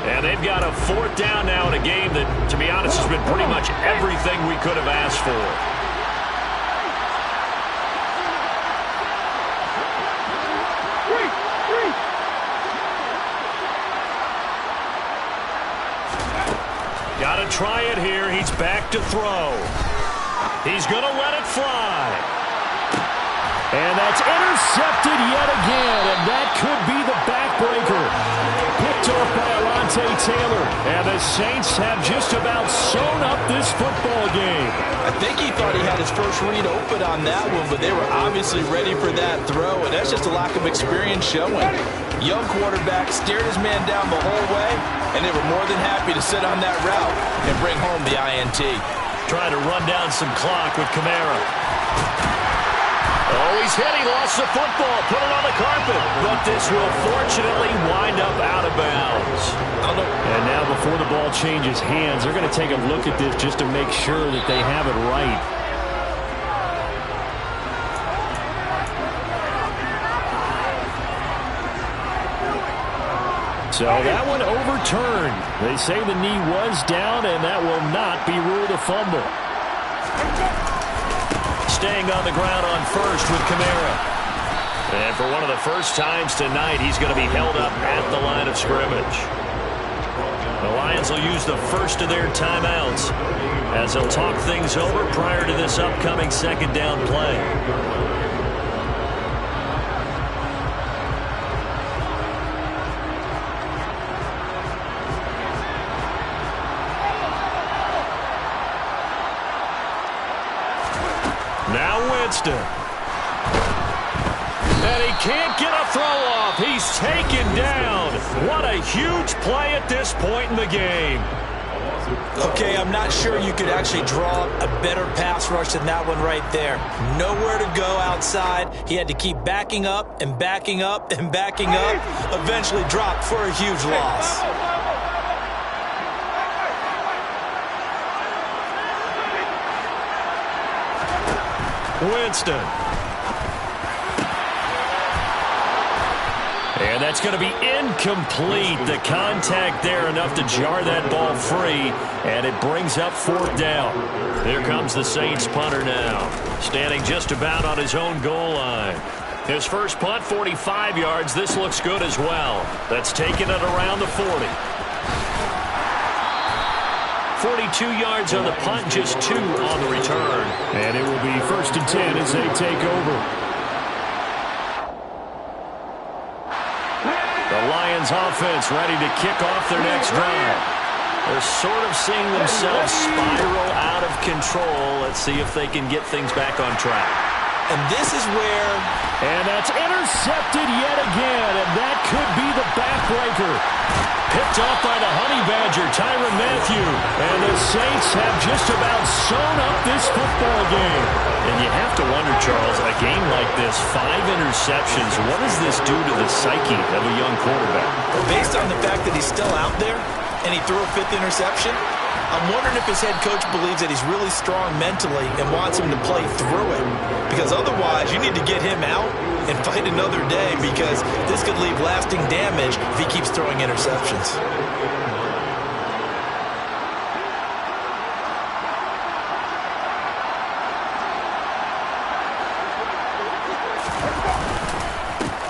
Speaker 1: And they've got a 4th down now in a game that, to be honest, has been pretty much everything we could have asked for. Got to try it here. He's back to throw. He's going to let it fly.
Speaker 4: And that's intercepted yet again, and that could be the backbreaker. Picked off by Alontae Taylor, and the Saints have just about sewn up this football game.
Speaker 2: I think he thought he had his first read open on that one, but they were obviously ready for that throw, and that's just a lack of experience showing. Young quarterback stared his man down the whole way, and they were more than happy to sit on that route and bring home the INT.
Speaker 1: Trying to run down some clock with Kamara. Oh, he's hit. He lost the football. Put it on the carpet. But this will fortunately wind up out of bounds.
Speaker 4: And now before the ball changes hands, they're going to take a look at this just to make sure that they have it right. So that one overturned. They say the knee was down, and that will not be ruled a fumble.
Speaker 1: Staying on the ground on first with Kamara. And for one of the first times tonight, he's going to be held up at the line of scrimmage. The Lions will use the first of their timeouts. as he'll talk things over prior to this upcoming second down play. Now Winston. And he can't get a throw off. He's taken down. What a huge play at this point in the game.
Speaker 2: Okay, I'm not sure you could actually draw a better pass rush than that one right there. Nowhere to go outside. He had to keep backing up and backing up and backing up. Eventually dropped for a huge loss.
Speaker 1: Winston. And that's going to be incomplete. The contact there enough to jar that ball free, and it brings up fourth down. Here comes the Saints punter now, standing just about on his own goal line. His first punt, 45 yards. This looks good as well. That's taking it around the 40. 42 yards on the punt, just 2 on the return.
Speaker 4: And it will be 1st and 10 as they take over.
Speaker 1: The Lions offense ready to kick off their next drive. They're sort of seeing themselves spiral out of control. Let's see if they can get things back on track.
Speaker 2: And this is where...
Speaker 4: And that's intercepted yet again, and that could be the backbreaker.
Speaker 1: Picked off by the Honey Badger, Tyrann Mathieu.
Speaker 4: And the Saints have just about sewn up this football game.
Speaker 1: And you have to wonder, Charles, a game like this, 5 interceptions, what does this do to the psyche of a young quarterback?
Speaker 2: Based on the fact that he's still out there and he threw a 5th interception, I'm wondering if his head coach believes that he's really strong mentally and wants him to play through it. Because otherwise, you need to get him out and fight another day, because this could leave lasting damage if he keeps throwing interceptions.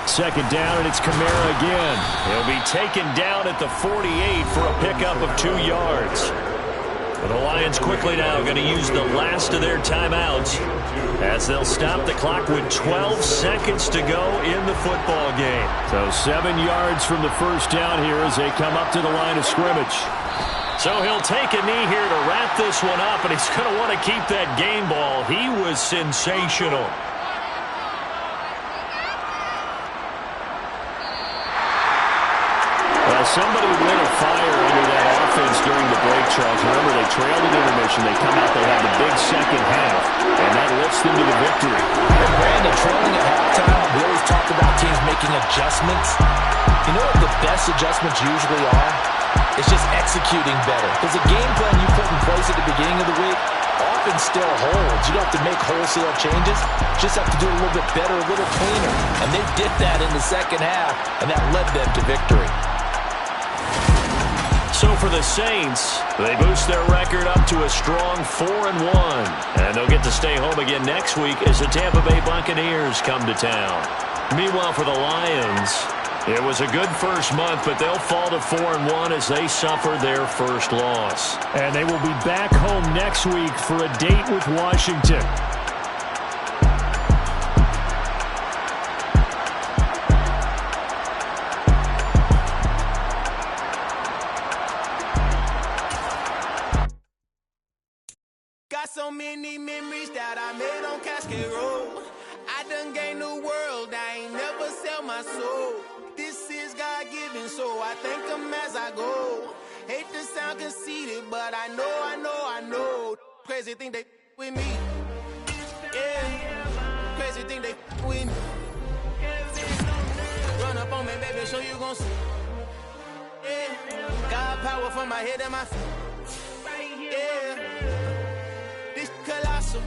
Speaker 4: Second down, and it's Kamara again.
Speaker 1: He'll be taken down at the 48 for a pickup of 2 yards. The Lions quickly now going to use the last of their timeouts as they'll stop the clock with 12 seconds to go in the football game.
Speaker 4: So 7 yards from the first down here as they come up to the line of scrimmage.
Speaker 1: So he'll take a knee here to wrap this one up, and he's going to want to keep that game ball. He was sensational.
Speaker 4: Somebody lit a fire under that offense during the break, Charles. Remember, they trailed at intermission. They come out, they have the big second half, and that lifts them to the victory.
Speaker 2: And Brandon, trailing at halftime, we always talk about teams making adjustments. You know what the best adjustments usually are? It's just executing better. Because the game plan you put in place at the beginning of the week often still holds. You don't have to make wholesale changes. Just have to do it a little bit better, a little cleaner. And they did that in the second half, and that led them to victory.
Speaker 1: So for the Saints, they boost their record up to a strong 4-1. And they'll get to stay home again next week as the Tampa Bay Buccaneers come to town. Meanwhile, for the Lions, it was a good first month, but they'll fall to 4-1 as they suffer their first loss.
Speaker 4: And they will be back home next week for a date with Washington.
Speaker 6: So many memories that I made on Cascade Road. I done gained the world, I ain't never sell my soul. This is God-given, so I thank him as I go. Hate to sound conceited, but I know. Crazy thing they with me. Yeah, crazy thing they with me. Run up on me, baby, so you gon' see. Yeah, God power from my head and my feet. Yeah. Colossal.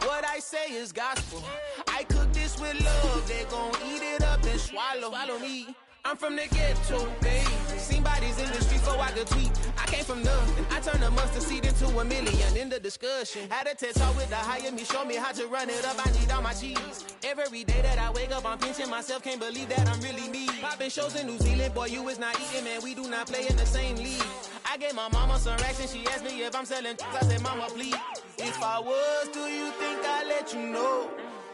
Speaker 6: What I say is gospel. I cook this with love. They gon' eat it up and swallow me. I'm from the ghetto, baby. Seen bodies in the streets so I could tweet. I came from nothing. I turned a mustard seed into a million. In the discussion, had a TED talk with the hire me, show me how to run it up. I need all my cheese. Every day that I wake up, I'm pinching myself. Can't believe that I'm really me. Popping shows in New Zealand, boy, you is not eating, man. We do not play in the same league. I gave my mama some racks and she asked me if I'm selling. I said, mama, please. If I was, do you think I'd let you know?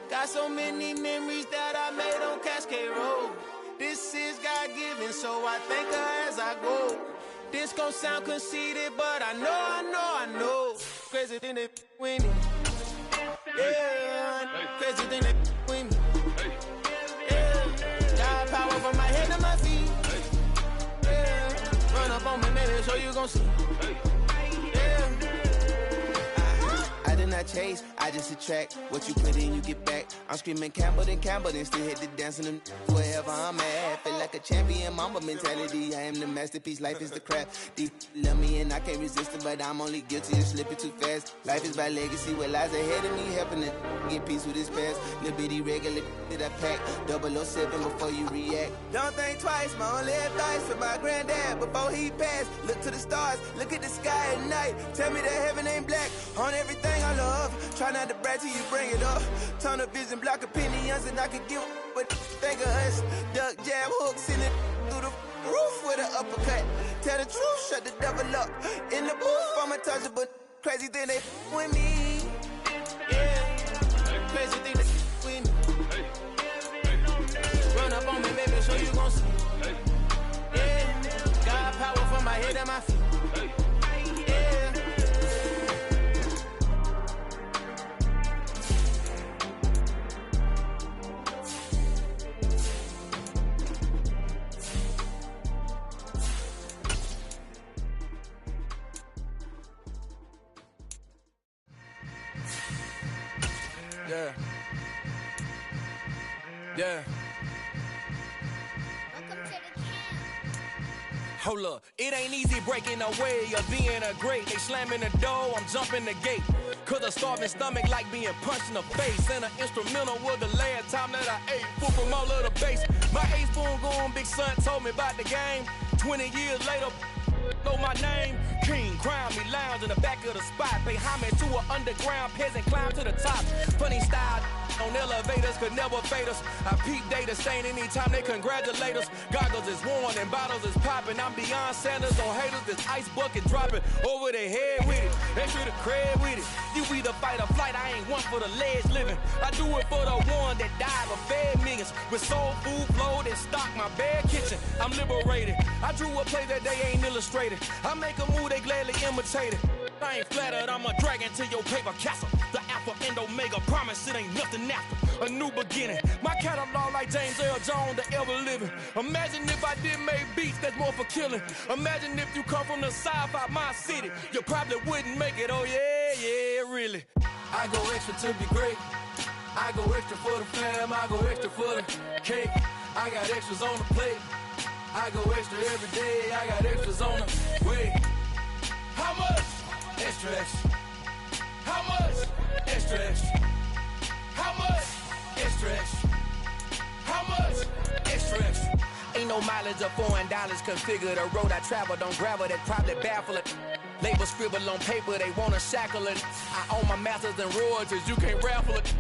Speaker 6: Got so many memories that I made on Cascade Road. This is God-given, so I thank her as I go. This gon' sound conceited, but I know. Crazy thing that with me. Yeah, crazy thing that with me. Yeah, got power from my head to my feet. Yeah, run up on me, baby, so you gon' see. Yeah. I did not chase, I just attract. What you put in, you get back. I'm screaming Campbell, then still hit the dance and wherever I'm at. Feel like a champion, mamba mentality. I am the masterpiece, life is the crap. Deep love me and I can't resist it, but I'm only guilty of slipping too fast. Life is by legacy, what lies ahead of me, helping to get peace with his past. Little bitty regular that I pack, 007 before you react. Don't think twice, my only advice for my granddad before he passed. Look to the stars, look at the sky at night. Tell me that heaven ain't black on everything I love. Try not to brag till you bring it up. Turn the vision, block opinions, and I could give but think of us. Duck, jab, hooks in it through the roof with an uppercut. Tell the truth, shut the devil up. In the booth, I'm untouchable. Crazy thing they with me. Yeah, crazy thing they with me. Run up on me, baby, so you gon' see. Yeah, got power from my head and my feet.
Speaker 7: Yeah. Hold up, it ain't easy breaking away or being a great. They slamming the door, I'm jumping the gate. Cause a starving stomach like being punched in the face. And an instrumental was the last time that I ate. Food from all of the base. My ace spoon going, big son told me about the game. 20 years later, know my name. King, crown me, lounge in the back of the spot. Pay homage to an underground peasant, climb to the top. Funny style on elevators could never fade us. I peep data stain anytime they congratulate us. Goggles is worn and bottles is popping. I'm beyond Sanders on haters. This ice bucket dropping over their head with it. Extra the cred with it. You either fight or flight. I ain't one for the ledge living. I do it for the one that died but fed millions. With soul food flowed and stock my bare kitchen. I'm liberated. I drew a play that they ain't illustrated. I make a move, they gladly imitate it. I ain't flattered, I'm a dragon to your paper castle. The alpha and omega, promise it ain't nothing after. A new beginning, my catalog like James Earl Jones, the ever living. Imagine if I did make beats, that's more for killing. Imagine if you come from the south out my city, you probably wouldn't make it, oh yeah, really. I go extra to be great. I go extra for the fam, I go extra for the cake. I got extras on the plate. I go extra every day, I got extras on the way. How much? Extra, extra. How much? Extra, extra. How much? Extra, extra. How much? Extra, extra. Ain't no mileage of $4 configure the road I travel. Don't gravel, that probably baffle it. Label scribble on paper, they wanna shackle it. I own my masters and royalties, you can't raffle it.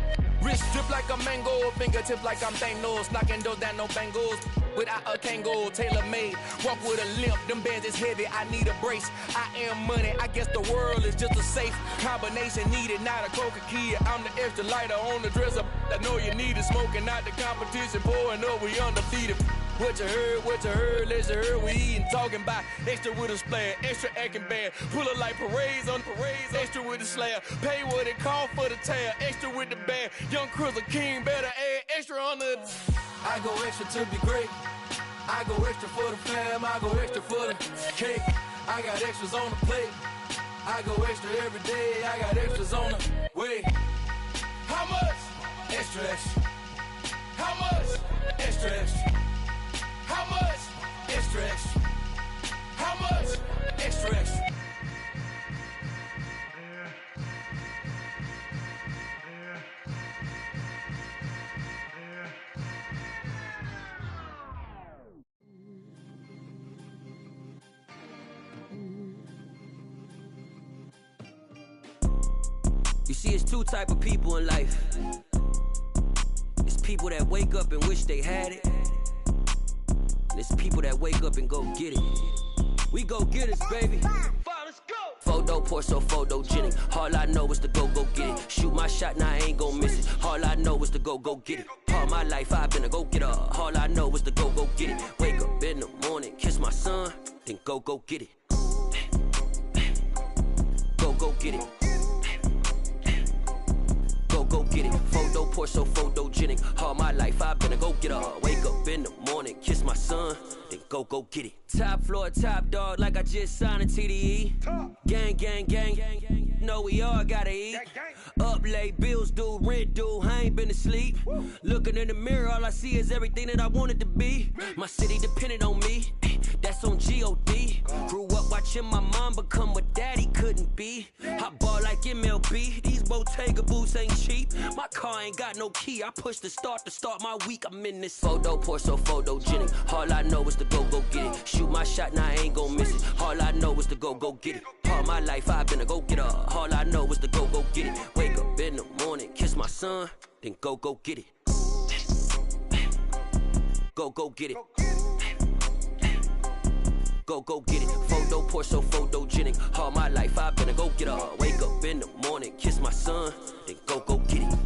Speaker 7: Wrist drip like a mango, fingertip like I'm Thanos. Knocking doors down, no bangles. Without a Kango, tailor-made. Walk with a limp, them bands is heavy, I need a brace. I am money, I guess the world is just a safe combination needed, not a coca key. I'm the extra lighter on the dresser. I know you need it, smoking out the competition, pouring up, we undefeated. What you heard, let's heard, we eating, talking about extra with a splash, extra acting bad, pull it like parades on parades, extra with the slab, pay what it cost for the tab, extra with the bag, young Cruz King, better add extra on the. I go extra to be great, I go extra for the fam, I go extra for the cake, I got extras on the plate, I go extra every day, I got extras on the way. How much? Extra, extra. How much? Extra, extra. How much? Extra, extra. How much? Extra, extra.
Speaker 8: see, it's two type of people in life. It's people that wake up and wish they had it. And it's people that wake up and go get it. We go get it, baby. Photo poor, so photogenic. All I know is to go get it. Shoot my shot, now I ain't gon' miss it. All I know is to go get it. All my life I've been a go-getter. All I know is to go get it. Wake up in the morning, kiss my son, then go get it. Go get it. Go get it. Photo poor, so photogenic. All my life I've been a go-getter. Wake up in the morning, kiss my son, then go get it. Top floor, top dog, like I just signed a TDE. Gang, gang, gang. Know we all gotta eat. Up late, bills due, rent due, I ain't been asleep. Looking in the mirror, all I see is everything that I wanted to be. My city depended on me, that's on G.O.D. Grew up watching my mom become what daddy couldn't be. I ball like MLB, these Bottega boots ain't cheap. My car ain't got no key, I push the start to start my week. I'm in this photo poor, so photogenic. All I know is to go get it. Shoot my shot, now I ain't gon' miss it. All I know is to go get it. All my life I've been a go-getter. All I know is to go get it. Wake up in the morning, kiss my son, then go get it. Go get it. Go get it. Photo poor, so photogenic. All my life I've been a go-getter. Wake up in the morning, kiss my son, then go get it.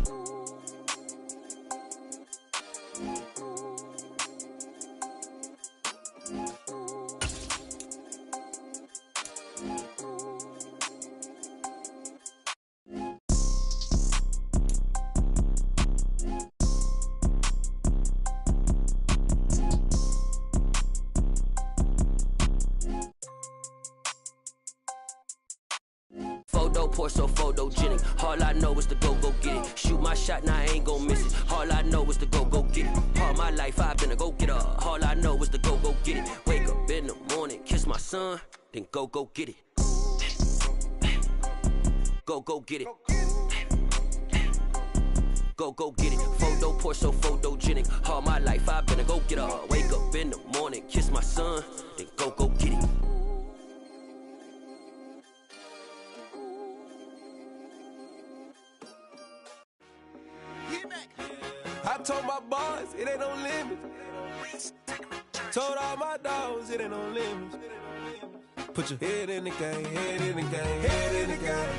Speaker 8: Photo poor, so photogenic. All I know is to go get it. Shoot my shot, now I ain't gon' miss it. All I know is to go get it. All my life I've been a go-getter. All I know is to go get it. Wake up in the morning, kiss my son, then go get it. Go get it. Go get it. Photo poor, so photogenic. All my life I've been a go-getter. Wake up in the morning, kiss my son, then go get it.
Speaker 9: I told my boys it ain't no limits. Told all my dogs it ain't no limits. Put your head in the game, head in the game, head in the game.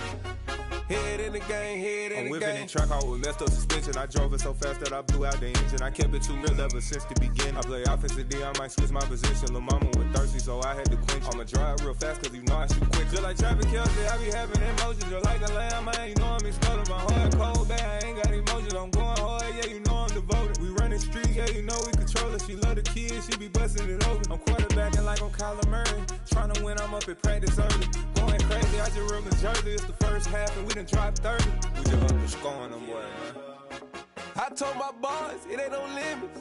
Speaker 9: Head in the game, head in the game. I'm whipping and track out with messed up suspension. I drove it so fast that I blew out the engine. I kept it too real ever since the beginning. I play offensive D, I might switch my position. Lil' mama was thirsty, so I had to quench. I'ma drive real fast, cause you know I shoot quick. Just like traffic Kelsey, I be having emotions. Just like a lamb, man, you know I'm exploding. My heart cold, bad, I ain't got emotions. I'm going hard, yeah, you know I'm devoted. We running streets, yeah, you know we control it. She love the kids, she be busting it over. I'm quarterbacking like I'm Kyler Murray. Trying to win, I'm up at practice early. Going crazy, I just rub the jersey. It's the first half and we done dropped 30. We just underscoring them, boy, man. I told my boys it ain't no limits.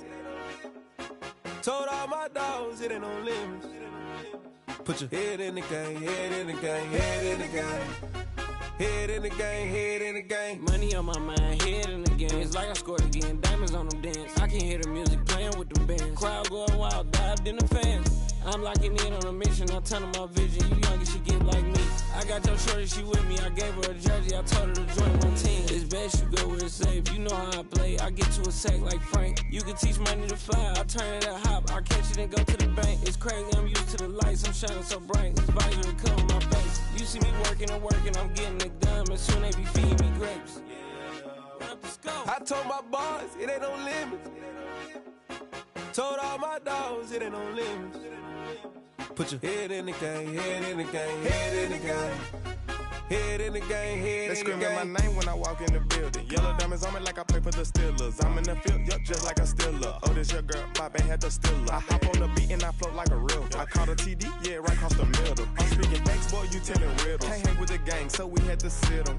Speaker 9: Told all my dogs it ain't no limits. Put your head in the game, head in the game, head in the game. Head in the game, head in the game.
Speaker 10: Money on my mind, head in the game. It's like I scored again, diamonds on them dance. I can hear the music playing with them bands. Crowd going wild, dived in the fans. I'm locking in on a mission, I tell them my vision. You young, she get like me. I got your shorty, she with me. I gave her a jersey, I told her to join my team. It's best you go where it's safe. You know how I play, I get to a sack like Frank. You can teach money to fly, I turn it at hop. I catch it and go to the bank. It's crazy, I'm used to the lights, I'm shining so bright. This visor will cover my face. You see me working and working, I'm getting it done. And soon they be feeding me grapes.
Speaker 9: I told my boys it ain't no limits. Told all my dogs it ain't no limits. Put your head in the game, head in the game, head in the game. Head in the game, head in the game. They screaming my name when I walk in the building. Yellow diamonds on me like I play for the Steelers. I'm in the field, yup, just like a Steeler. Oh, this your girl, my band had the Steeler. I hop on the beat and I float like a real. I caught a TD, yeah, right across the middle. I'm speaking thanks, boy, you telling riddles. Can't hang with the gang, so we had to sit them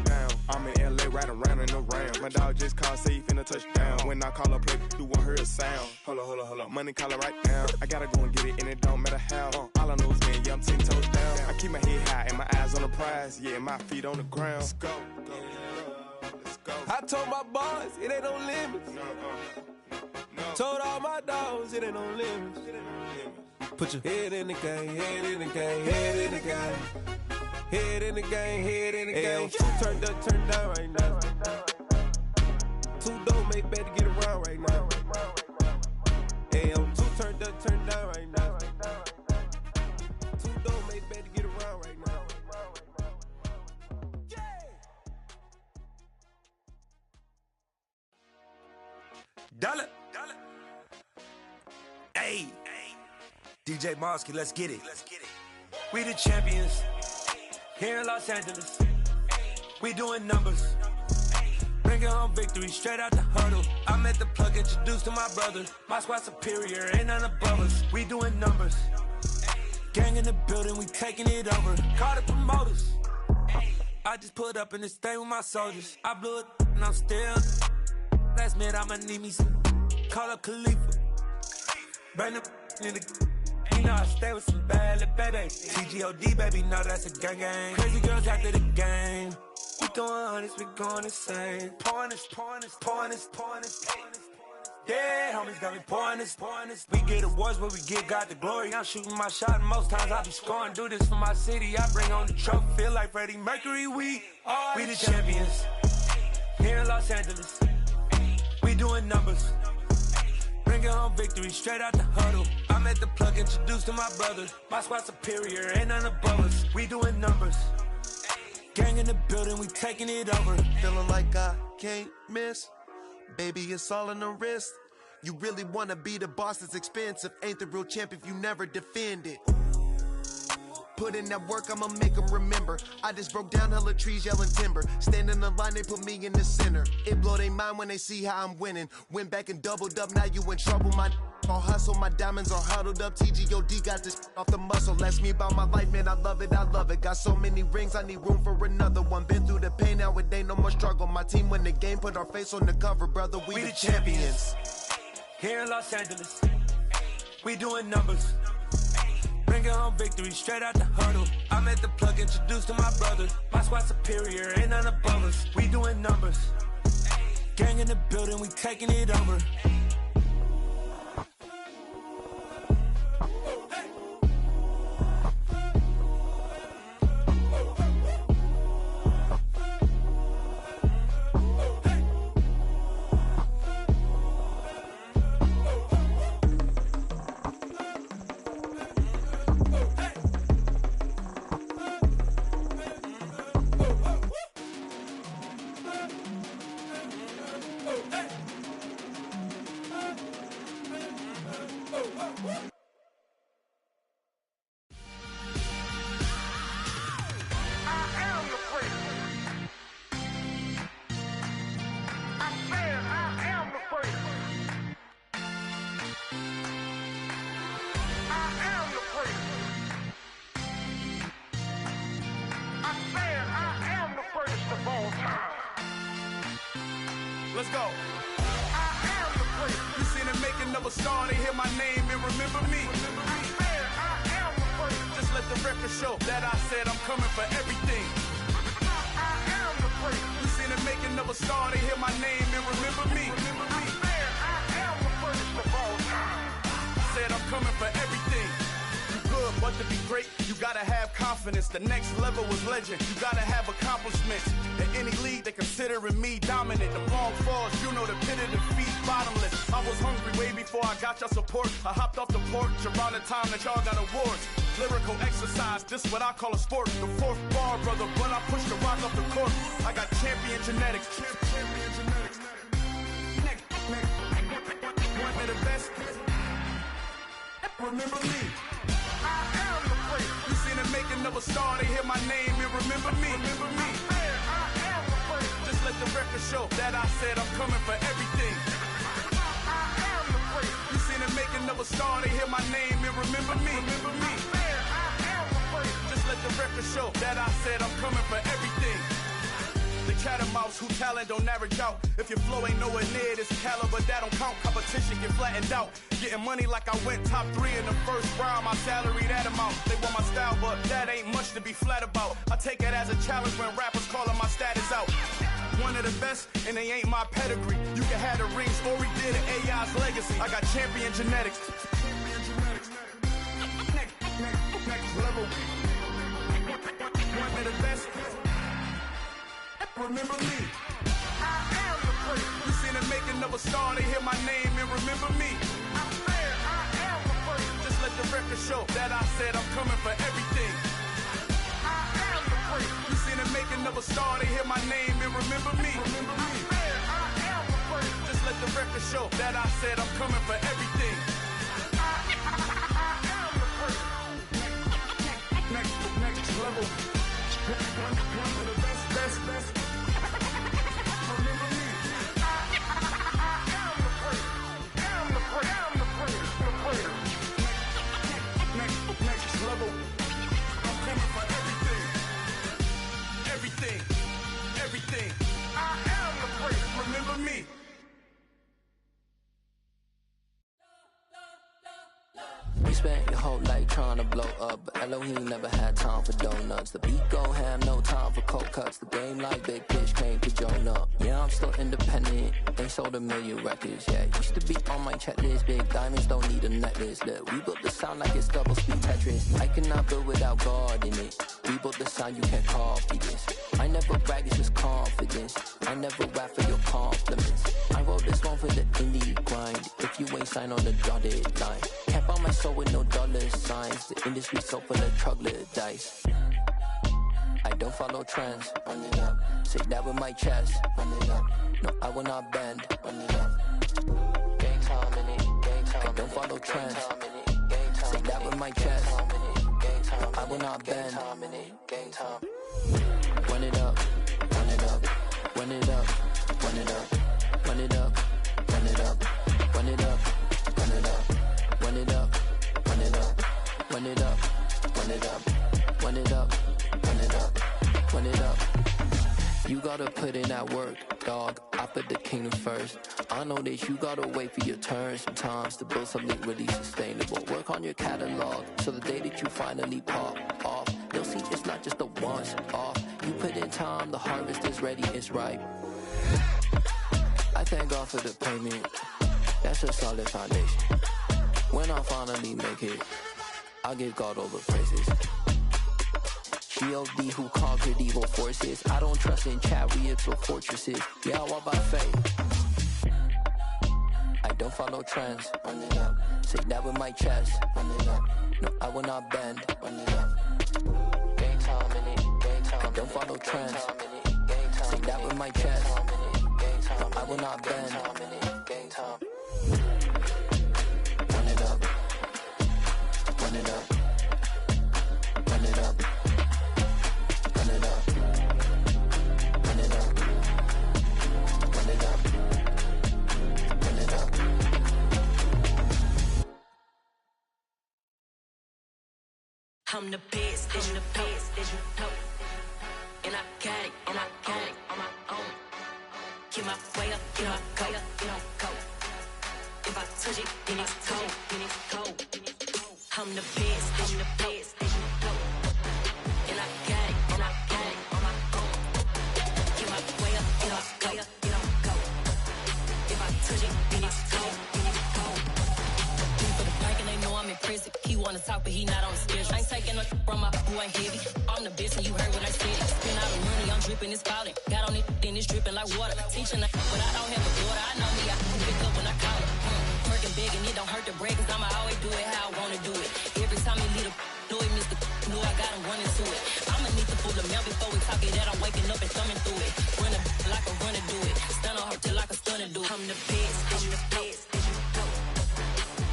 Speaker 9: down. I'm in LA, riding around and around. My dog just called, say he finna touch down. When I call a play, you won't hear a sound. Hold up, money call it right now. I gotta go and get it, and it don't matter how. All I know is, man, yeah, I'm 10 toes down. I keep my head high and my eyes on the prize. Yeah, my feet on the ground. Let's go. Let's go. I told my boys it ain't no limits. No. Told all my dogs it ain't no limits. Put your head in the game, head in the game, head in the game. Head in the game, head in the game. Two turned up, turned down right now. Two dope, make better get around right now. Hey, two turned up, turned down right now. Two dope, make better get around right now.
Speaker 11: Dollar. Hey, DJ Mosky, let's get it. We the champions here in Los Angeles. We doing numbers. Bringing home victory straight out the huddle. I'm at the plug, introduced to my brother. My squad superior, ain't none above us. We doing numbers. Gang in the building, we taking it over. Call the promoters. I just put up in this thing with my soldiers. I blew it and I'm still. Last minute I'ma need me some. Call up Khalifa. Bring the in the. You know I stay with some bad little babies. TGOD baby, know that's a gang gang. Crazy girls after the game. We doing honest, we going insane. Pouring this. Yeah, homies got me pouring this. We get awards, but we get God the glory. I'm shooting my shot, and most times I be scoring. Do this for my city, I bring on the trophy. Feel like Freddie Mercury, we the champions here in Los Angeles. We doing numbers. Bringing home victory straight out the huddle. I'm at the plug, introduced to my brother. My squad superior, ain't none above us. We doing numbers. Gang in the building, we taking it over.
Speaker 12: Feeling like I can't miss. Baby, it's all in the wrist. You really wanna be the boss, it's expensive. Ain't the real champ if you never defend it. Put in that work, I'ma make them remember. I just broke down hella trees, yelling timber. Stand in the line, they put me in the center. It blow their mind when they see how I'm winning. Went back and doubled up, now you in trouble. My all hustle, my diamonds are huddled up. TGOD got this off the muscle. Ask me about my life, man, I love it. Got so many rings, I need room for another one. Been through the pain, now it ain't no more struggle. My team win the game, put our face on the cover, brother. We the champions.
Speaker 11: Here in Los Angeles, we doing numbers. Bringing home victory straight out the huddle. I'm at the plug, introduced to my brother. My squad superior, ain't none above us. We doing numbers. Gang in the building, we taking it over.
Speaker 13: Let's go. I am the great. You seen it making of a star, they hear my name and remember me. I am the great. Just let the record show that I said I'm coming for everything. I am the great. You seen it making of a star, they hear my name and remember me. I am the greatest of all time. Said I'm coming for everything. Good, but to be great, you gotta have confidence. The next level was legend. You gotta have accomplishments. In any league, they considering me dominant. The long falls, you know the pit of defeat, bottomless. I was hungry way before I got your support. I hopped off the porch around the time that y'all got awards. Lyrical exercise, this what I call a sport. The fourth bar, brother, when I push the rock off the court. I got champion genetics. Champion genetics. One of the best. Remember me. I am the great. You seen the making of a star, they hear my name and remember me. Remember me. I am the great. Just let the record show that I said I'm coming for everything. I am the great. You seen the making of a star, they hear my name and remember me. Remember me. I am the great. Just let the record show that I said I'm coming for everything. The cat and mouse who talent don't average out. If your flow ain't nowhere near this caliber, that don't count. Competition get flattened out. Getting money like I went top 3 in the first round. My salary that amount. They want my style, but that ain't much to be flat about. I take it as a challenge when rappers calling my status out. One of the best, and they ain't my pedigree. You can have the rings, or we did it, AI's legacy. I got champion genetics. Next level. One of the best. Remember me. I am the praise. You seen the making of a star, they hear my name and remember me. I said I am the praise. Just let the record show that I said I'm coming for everything. I am the praise. You seen the making of a star, they hear my name and remember me. Remember me. I said I am the praise. Just let the record show that I said I'm coming for everything. I am the praise. Next level. One of the best. Remember me. I am the praise. Am the praise. The praise. Next level. I'm coming for everything. Everything. I am the praise. Remember me.
Speaker 14: You spent your whole life trying to blow up, but Elohim never had time for donuts. The beat go ham, no time for cold cuts. The game like Big Fish came to Jonah. Yeah, I'm still independent. They sold 1 million records. Yeah, used to be on my checklist. Big diamonds don't need a necklace. Look, we built the sound like it's double speed Tetris. I cannot build without God in it. We built the sound, you can't copy this. I never brag, it's just confidence. I never rap for your compliments. I wrote this one for the indie grind. If you ain't signed on the dotted line, can't buy my soul with no dollar signs. The industry so full of troglodytes. I don't follow trends. Run it up. Say that with my chest. Run it up. No, I will not bend. Run it up. Gang time in it. Gang time. I don't follow trends. Say that with my chest. No, I will not bend. Gang time. Run it up. Run it up. Run it up. Run it up. Run it up. Run it up. Run it up. Run it up. Run it up. Run it up. Run it up. Run it up. Run it up. Run it up. Run it up. You gotta put in that work, dog. I put the kingdom first. I know that you gotta wait for your turn sometimes to build something really sustainable. Work on your catalog, so the day that you finally pop off, you'll see it's not just a once off. You put in time, the harvest is ready, it's ripe. I thank God for the payment. That's a solid foundation. When I finally make it, I'll give God all the praises. G.O.D. who conquered evil forces. I don't trust in chariots or fortresses. Yeah, I walk by faith. I don't follow trends. Run it up. Say that with my chest. Run it up. No, I will not bend. Run it up. Game time in it. Game time. I don't follow trends. Say that with my chest. No, I will not bend. Game time. Run it up. Run it up. Run it up. Run it up. Run it up. Run it up. Run it up.
Speaker 15: I'm the best, I'm the best, as you know. And I got it, and I got it on my own. Get my way up, get my go, get on go. If I touch it, then it's cold, then it's cold. I'm the best, I'm the best, as you know. And I got it, and I got it on my own. Get my way up, get my go, get on go. If I touch it, then it's cold, then it's cold. For the bank and they know I'm in prison. He wanna talk, but he not on the schedule. I ain't taking no from my who ain't heavy. I'm the best, and you heard what I said. Spend all the money, I'm dripping, it's falling. Got on it, then it's dripping like water. Teaching but I don't have a daughter. I know me, I can pick up when I call it. Working big, and it don't hurt to break, cause I'ma always do it how I wanna do it. Every time he lead a know it, Mr. Know I got him running to it. I'ma need to pull the mail before we talk it that I'm waking up and thumbing through it. Run like a runner do it. Stun on her till like a stunner do it. I'm the best, I'm the best, as you know.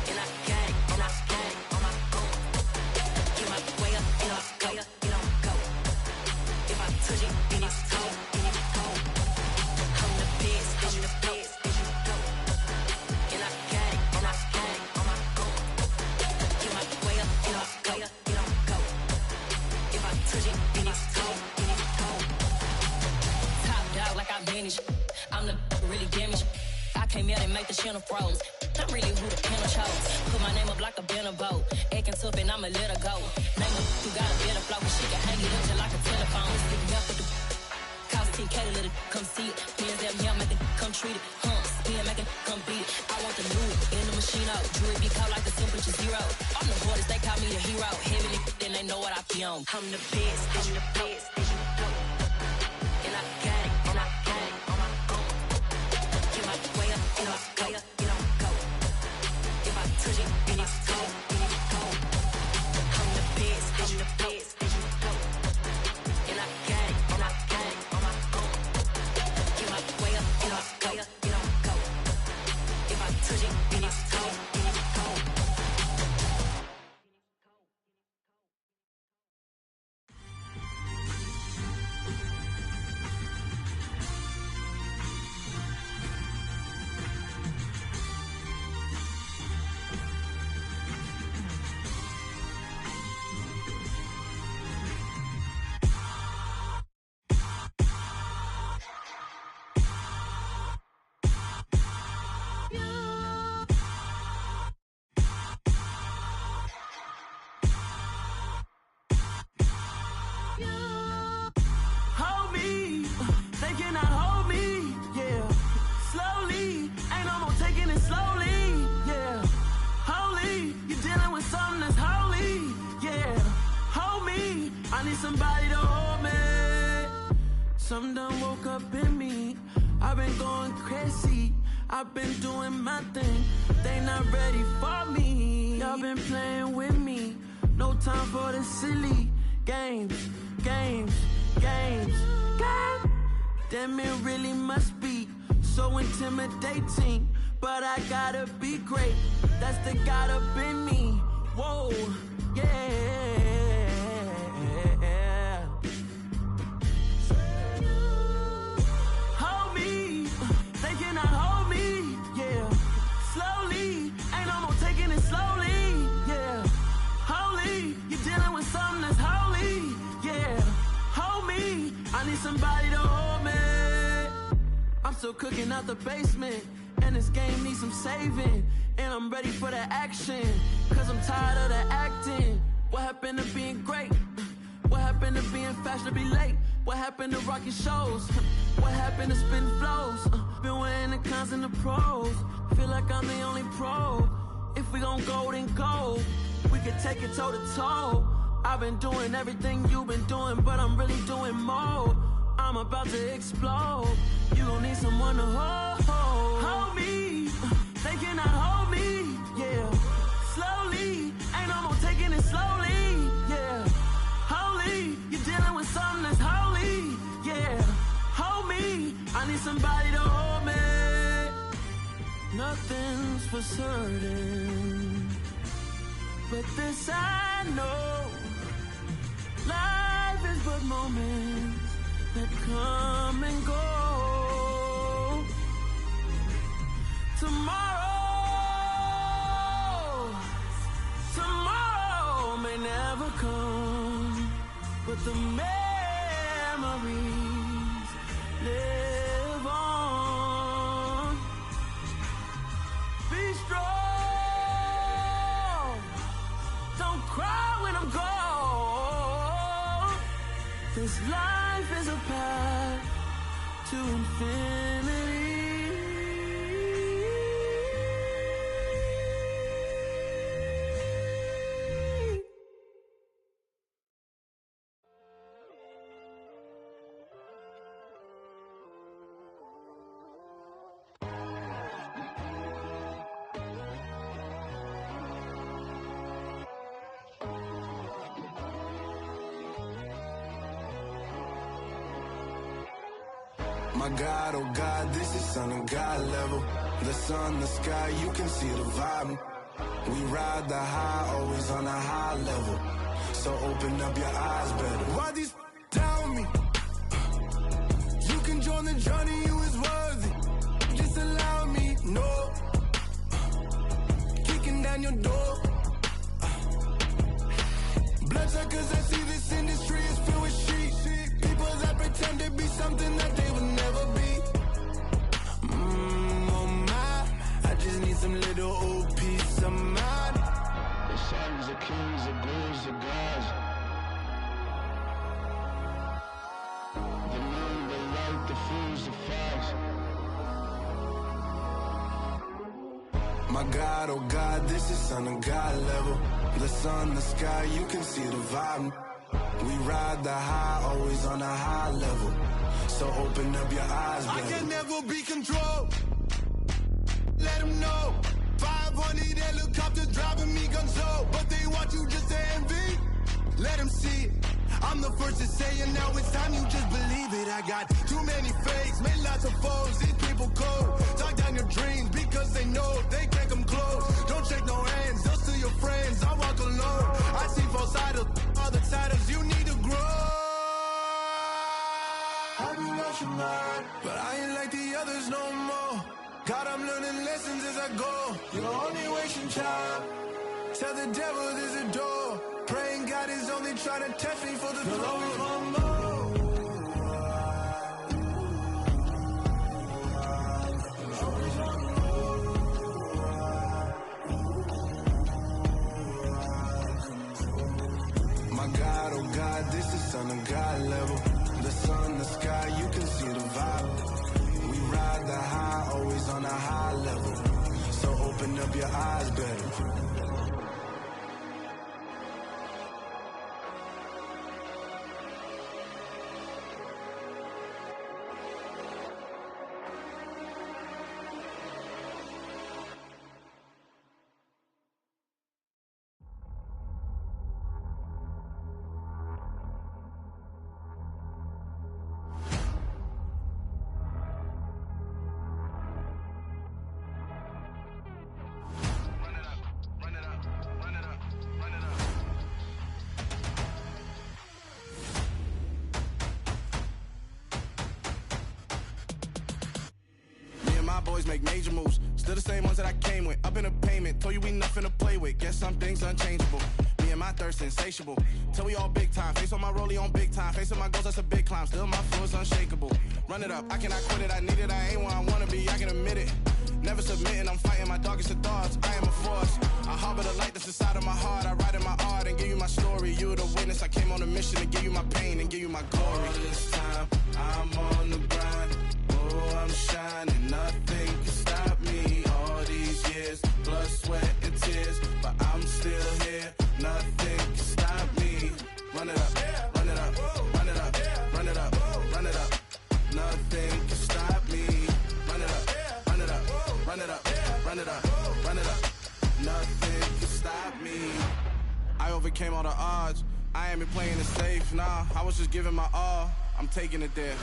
Speaker 15: And I got it, and I got it on my own. Get my way up, get on go, get on go. If I touch it, then it's cold, then it's cold. I'm the best, as you know. And I got it, and I got it on my own. Get my way up, get on go, get on go. If I touch it, then it's cold, then it's cold. Top dog like I manage. I'm the really damaged. I came out and make the channel froze. I'm really who the panel chose. Put my name up like a banner boat. Acting tough and I'ma let her go. Name her who got a better flow, but she can hang it up just like a telephone. Stick me up with the cost 10K to let it come see it. Hands that yeah, make it come treat it. Spin, make it come beat it. I want the new in the machine out. Jewelry be caught like the temperature zero. I'm the hardest, they call me the hero. Heavy then they know what I be on. I'm the best, I'm the best.
Speaker 10: somebody to hold me. Something done woke up in me. I've been going crazy. I've been doing my thing. They not ready for me. Y'all been playing with me. No time for the silly games. Damn, it really must be so intimidating. But I gotta be great. That's the God up in me. Whoa, yeah. Hold me, they cannot hold me, yeah. Slowly, ain't no more taking it slowly, yeah. Holy, you're dealing with something that's holy, yeah. Hold me, I need somebody to hold me. I'm still cooking out the basement, and this game needs some saving. And I'm ready for the action, cause I'm tired of the acting. What happened to being great? What happened to being fashionably late? What happened to rocking shows? What happened to spitting flows? Been weighing the cons and the pros. Feel like I'm the only pro. If we gon' go, then go. We can take it toe to toe. I've been doing everything you've been doing, but I'm really doing more. I'm about to explode. You gon' need someone to hold me. They cannot hold me, yeah. Slowly, ain't no more taking it slowly, yeah. Holy, you're dealing with something that's holy, yeah. Hold me, I need somebody to hold me. Nothing's for certain, but this I know. Life is but moments that come and go. Tomorrow may never come, but the memories live on. Be strong, don't cry when I'm gone. This life is a path to infinity.
Speaker 11: My God, oh God, this is Son of God level. The sun, the sky, you can see the vibe. We ride the high, always on a high level. So open up your eyes better. Why these tell me? You can join the journey, you is worthy. Just allow me, no. Kicking down your door. Bloodsuckers, I see this industry is filled with sheep. People that pretend to be something that they will never be. Oh my, I just need some little old peace of mind. The sons of kings, the ghouls, the gods. The moon, the light, the fools, the facts. My God, oh God, this is Son of God level. The sun, the sky, you can see the vibe. We ride the high, always on a high level. So open up your eyes, baby. I can never be controlled. Let them know. 500 helicopters driving me gonzo. But they want you just to envy. Let them see it. I'm the first to say it, now it's time you just believe it. I got too many fakes, made lots of foes. These people cold. Talk down your dreams because they know they can't come close. Don't shake no hands, those to your friends. I walk alone. I see false idols, other titles. You need to grow. I've been watching mine, but I ain't like the others no more. God, I'm learning lessons as I go. You're only wasting time. Tell the devil there's a door. Praying God is only trying to test me for the glory of my more. My God, oh God, this is Son of God level. The sun, the sky, you can see the vibe. We ride the high, always on a high level. So open up your eyes better.
Speaker 9: my boys make major moves. Still the same ones that I came with. Up in a payment, told you we nothing to play with. Guess some things unchangeable. Me and my thirst insatiable. Till we all big time. Face on my rollie on big time. Face on my goals, that's a big climb. Still my flow is unshakable. Run it up, I cannot quit it. I need it, I ain't where I wanna be. I can admit it. Never submitting, I'm fighting my darkest of thoughts. I am a force. I harbor the light that's inside of my heart. I write in my art and give you my story. You the witness. I came on a mission to give you my pain and give you my glory. All this time, I'm on the grind. Oh, I'm shining. Nothing can stop me. All these years, blood, sweat, and tears. But I'm still here. Nothing can stop me. Run it up, run it up, run it up, run it up, run it up. Nothing can stop me. Run it up, run it up, run it up, run it up, run it up. Nothing can stop me. I overcame all the odds. I ain't been playing it safe, nah. I was just giving my all. I'm taking it there.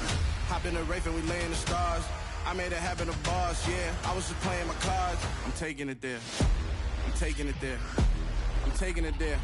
Speaker 9: Hop in the Wraith and we lay in the stars. I made it happen to boss, yeah. I was just playing my cards. I'm taking it there. I'm taking it there. I'm taking it there.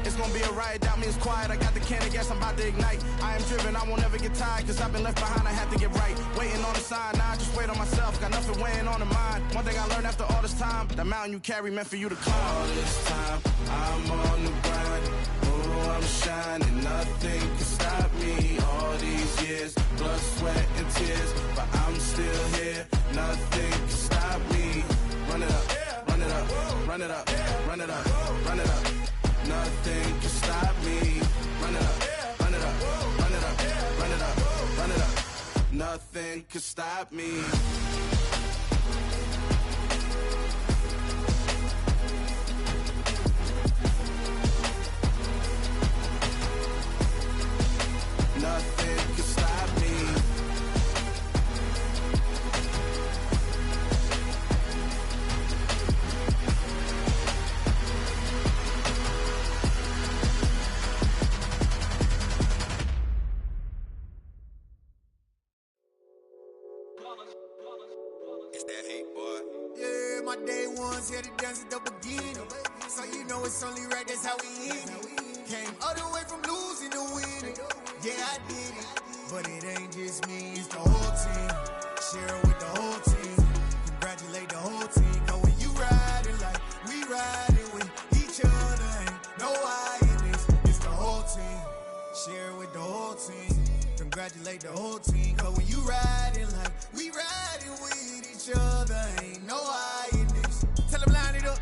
Speaker 9: It's gonna be a riot, doubt me it's quiet. I got the can of gas, I'm about to ignite. I am driven, I won't ever get tired, cause I've been left behind, I have to get right. Waiting on the sign, now I just wait on myself. Got nothing weighing on the mind. One thing I learned after all this time, the mountain you carry meant for you to climb. All this time, I'm on the grind. Oh, I'm shining, nothing can stop me. All these years, blood, sweat, and tears. But I'm still here, nothing can stop me. Run it up, run it up, run it up, run it up, run it up. Nothing can stop me. Run it up, run it up, run it up, run it up, run it up. Nothing can stop me. Nothing can stop me.
Speaker 16: It's that hate, boy.
Speaker 17: Yeah, my day ones here to dance at the beginning. So you know it's only right, that's how we end it. Came all the way from losing to winning. Yeah, I did it. But it ain't just me, it's the whole team. Share it with the whole team. Congratulate the whole team. Cause when you riding like we riding with each other, ain't no I in this. It's the whole team. Share it with the whole team. Congratulate the whole team. Cause when you riding like we riding with each other, ain't no I in this. Tell them line it up.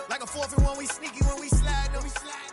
Speaker 17: Like a 4th and 1, we sneaky when we slide up.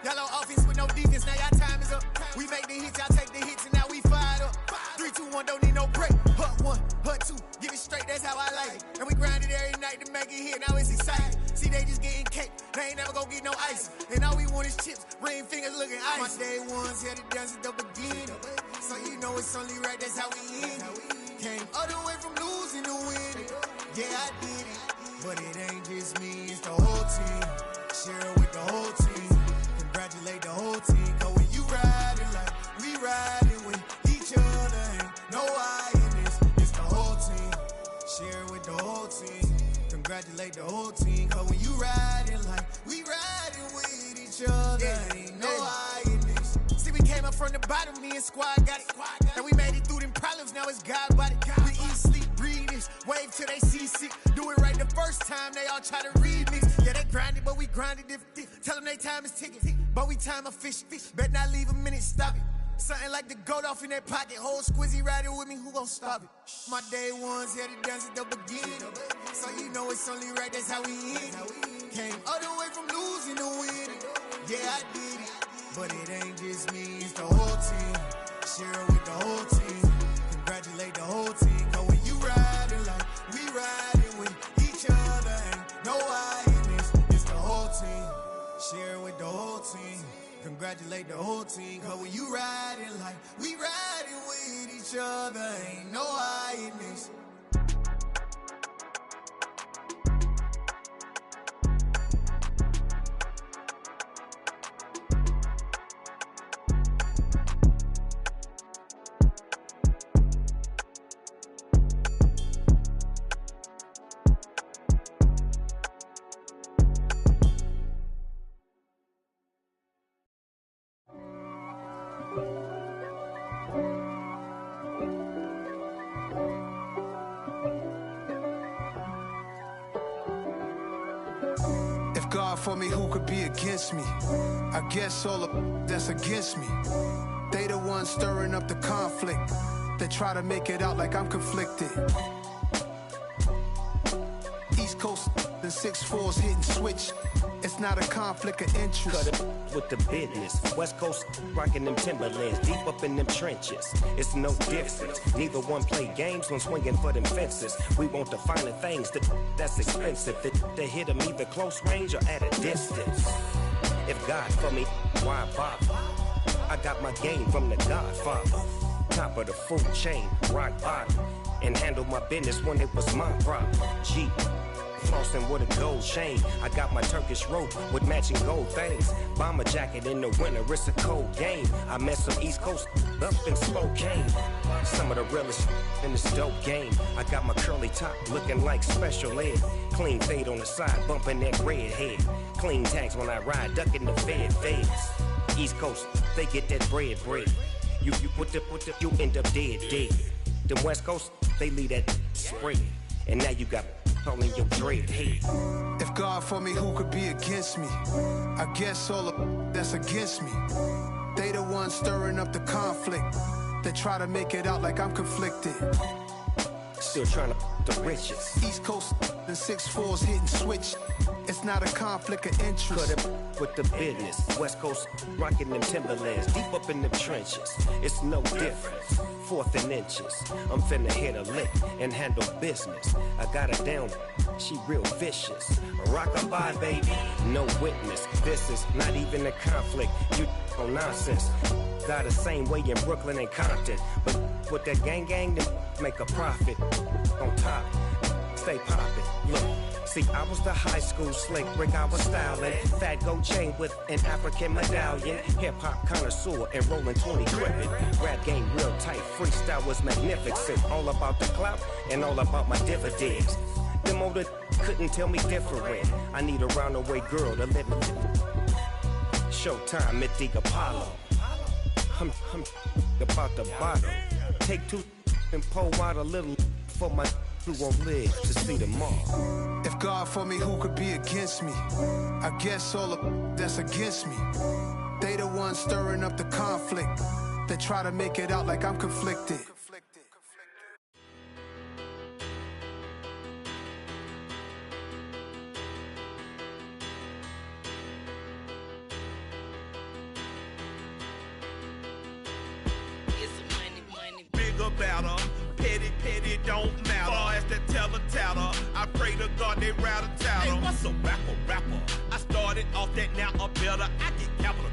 Speaker 17: Y'all on offense with no defense, now y'all time is up. We make the hits, y'all take the hits, and now we fired up. 3, 2, 1, don't need no break. Hut 1, hut 2, give it straight, that's how I like it. And we grind it every night to make it hit, now it's exciting. See, they just getting cake, they ain't never gonna get no ice. And all we want is chips, ring fingers looking ice. My day ones here to dance at the beginning. So you know it's only right, that's how we end it. Came all the way from losing to winning. Yeah, I did it. But it ain't just me, it's the whole team. Share it with the whole team. Congratulate the whole team. Cause when you riding like we riding with each other, ain't no I in this. It's the whole team. Share it with the whole team. Congratulate the whole team. Cause when you riding like we riding with each other, ain't no I in this. See, we came up from the bottom, me and squad got it. And we made it through them problems, now it's God body. We eat, sleep, breathe this, wave till they see sick. Do it right the first time, they all try to remix. Yeah, they grinded, but we grinded different. Tell them they time is ticking, but we time a fish. Bet not leave a minute, stop it. Something like the goat off in that pocket. Whole squizzy riding with me, who gon' stop it? My day ones here to dance at the beginning. So you know it's only right, that's how we end it. Came all the way from losing to winning. Yeah, I did it. But it ain't just me, it's the whole team. Share it with the whole team. Congratulate the whole team. Cause when you riding like we riding with each other, ain't no I in this. It's the whole team. Share it with the whole team. Congratulate the whole team. Cause when you riding like we riding with each other, ain't no I in this.
Speaker 18: for me, who could be against me? I guess all the that's against me. They the ones stirring up the conflict. They try to make it out like I'm conflicted. East Coast and 6'4's hitting switch. It's not a conflict of interest.
Speaker 19: Cut it with the business. West Coast rocking them Timberlands, deep up in them trenches. It's no difference. Neither one play games when swinging for them fences. We want the finer things that's expensive. They hit them either close range or at a distance. If God for me, why bother? I got my game from the Godfather. Top of the food chain, rock bottom. And handle my business when it was my problem. G. Flossing with a gold chain. I got my Turkish rope with matching gold things. Bomber jacket in the winter, it's a cold game. I met some East Coast up in Spokane. Some of the realest in this dope game. I got my curly top looking like special ed. Clean fade on the side, bumping that red head. Clean tags when I ride, ducking the feds. East Coast, they get that bread. You put the, you end up dead. Them West Coast, they leave that spread. And now you got calling your dread head.
Speaker 18: If God for me, who could be against me? I guess all the that's against me. They the ones stirring up the conflict. They try to make it out like I'm conflicted.
Speaker 19: Still trying to the riches.
Speaker 18: East Coast and 6'4's hitting switch. It's not a conflict of interest.
Speaker 19: Cut it with the business. West Coast rocking them Timberlands, deep up in them trenches. It's no difference. 4th and inches. I'm finna hit a lick and handle business. I got her down, she real vicious. Rock-a-bye, baby, no witness. This is not even a conflict. You on nonsense. Got the same way in Brooklyn and Compton. But with that gang, then make a profit. On top, stay poppin'. Look. See, I was the high school slick Rick, I was styling. Fat gold chain with an African medallion. Hip-hop connoisseur and rolling 20 gripping. Rap game real tight, freestyle was magnificent. All about the clout and all about my dividends. Them older couldn't tell me different. I need a round-the-way girl to let me. Showtime, Mythic Apollo. I'm about the bottle. Take 2 and pour out a little for my who won't live to see tomorrow.
Speaker 18: If God for me, who could be against me? I guess all the that's against me. They the ones stirring up the conflict. They try to make it out like I'm conflicted.
Speaker 13: Bigger, better. Petty, don't matter. Far as that teller, I pray to God they rat-a-tattle. Hey, what's a rapper? I started off that, now I'm better. I get capital.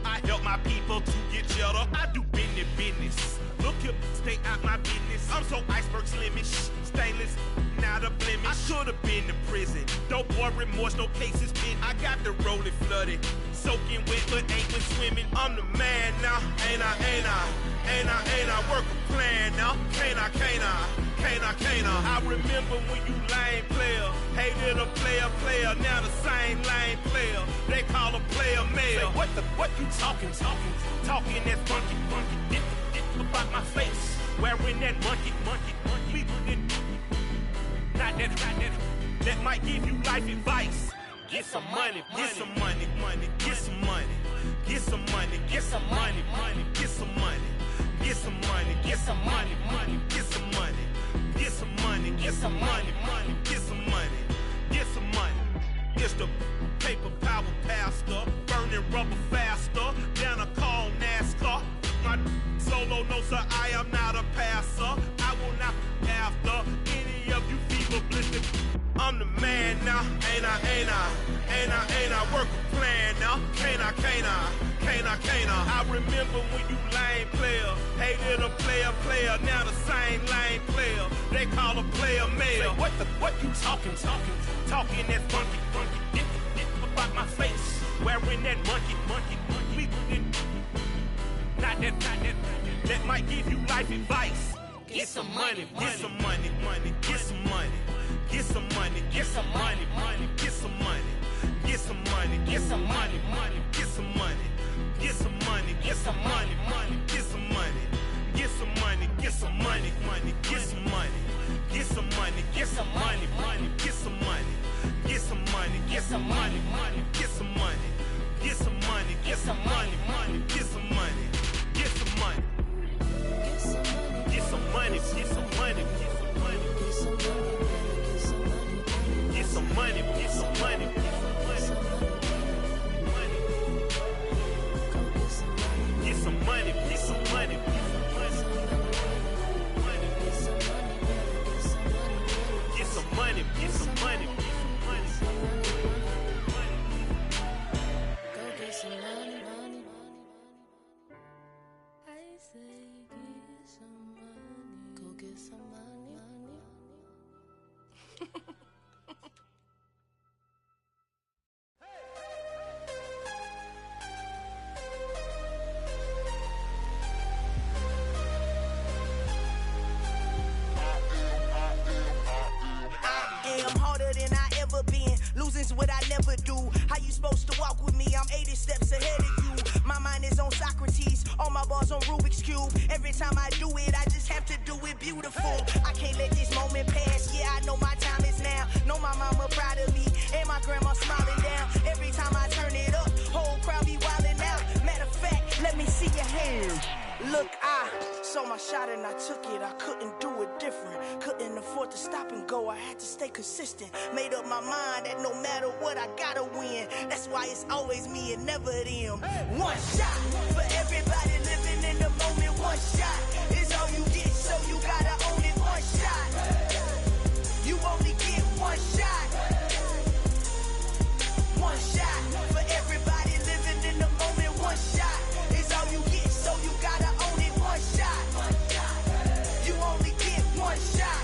Speaker 13: I help my people to get cheddar. I do business. Look here, stay out my business. I'm so iceberg slimish, stainless, not a blemish. I should've been to prison. Don't boy remorse, no cases pinned. I got the rolling flooded, soaking wet, but ain't been swimming. I'm the man now, ain't I? Work a plan now, can't I? I remember when you lame player, hated a player, now the same lame player. They call a player mayor. Say, what you talking that funky, get about my face, wearing that monkey, not that might give you life advice. Get some money, get some money, get some money, get some money, get some money, get some money. Get some money, get some money, get some money, get some money, get some money, get some money, get some money. It's the paper power pastor, burning rubber faster than a call NASCAR. My solo no sir, I am not a passer. I will not after any of you fever blistered. I'm the man now, ain't I? Work a plan now, can't I? I remember when you lame player, hated a player, now the same lame player. They call a player mayor. Say, what you talking that funky, get about my face, wearing that monkey, not that might give you life advice. Get some money, get some money, get some money. Get some money, get some money, get some money, get some money, get some money, get some money, get some money, get some money, get some money, get some money, get some money, get some money, get some money, get some money, get some money, get some money, get some money,
Speaker 6: I'm harder than I ever been. Losing's what I never do. How you supposed to walk with me? I'm 80 steps ahead of you. My mind is on Socrates. All my bars on Rubik's Cube. Every time I do it, I just have to do it beautiful. I can't let this moment pass. Yeah, I know my time is now. Know my mama proud of me. And my grandma smiling down. Every time I turn it up, whole crowd be wildin' out. Matter of fact, let me see your hands. Look, I saw my shot and I took it. I couldn't do it different. Couldn't afford to stop and go. I had to stay consistent. Made up my mind that no matter what, I gotta win. That's why it's always me and never them. One shot for everybody living in the moment. One shot is all you get, so you gotta own it. One shot. You only get one shot. One shot for everybody living in the moment. One shot is all you get, so you gotta own it. One shot. You only get one shot.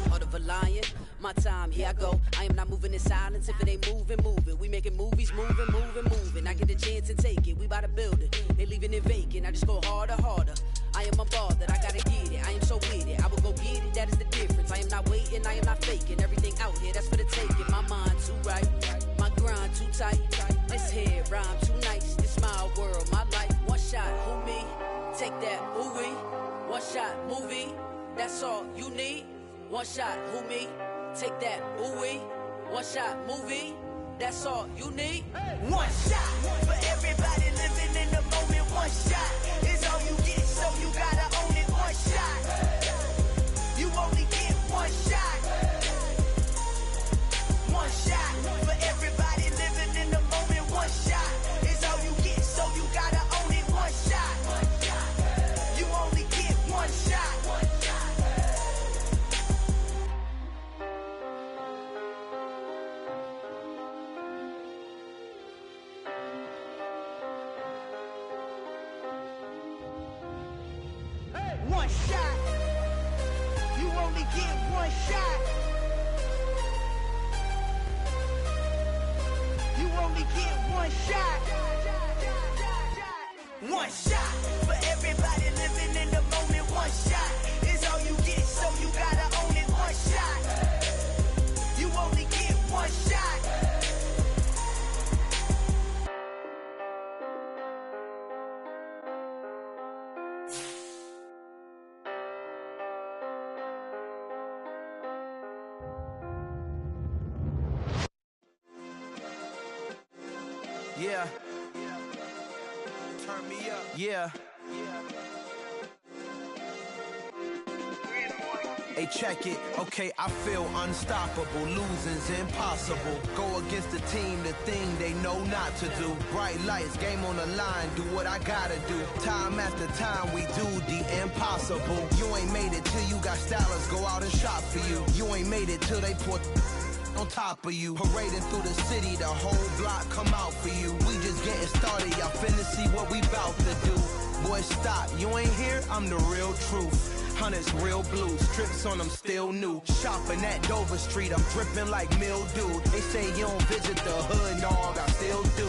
Speaker 8: Heart of a lion, my time, here I go. I am not moving in silence. If it ain't moving, moving. We making movies, moving. I get a chance and take it. We bout to build it. They leaving it vacant. I just go harder. I am a ball that I gotta get it. I am so with it. I will go get it. That is the difference. I am not waiting. I am not faking. Everything out here, that's for the taking. My mind too right. My grind too tight. This head rhyme too nice. This my world, my life. One shot, who me? Take that, ooh wee. One shot, movie. That's all you need. One shot, who me? Take that, ooh wee. One shot, movie. That's all you need.
Speaker 6: One shot for everybody living in the moment. One shot is all you get, so you gotta own it. One shot. You only get one shot. One shot for everybody living in the moment. One shot is all you get, so you gotta own it. One shot. You only get one shot. One shot. You only get one shot. You only get one shot. One shot for everybody living in the moment. One shot is all you get, so you gotta own it. One shot. You only get one shot.
Speaker 9: Yeah. Turn me up. Yeah. Hey, check it. Okay, I feel unstoppable. Losing's impossible. Go against the team, the thing they know not to do. Bright lights, game on the line, do what I gotta do. Time after time, we do the impossible. You ain't made it till you got stylists go out and shop for you. You ain't made it till they put on top of you. Parading through the city, the whole block come out for you. We just getting started, y'all finna see what we bout to do. Boy, stop, you ain't here, I'm the real truth. Hunters real blue, strips on them still new. Shopping at Dover Street, I'm dripping like mildew. They say you don't visit the hood, dog, I still do.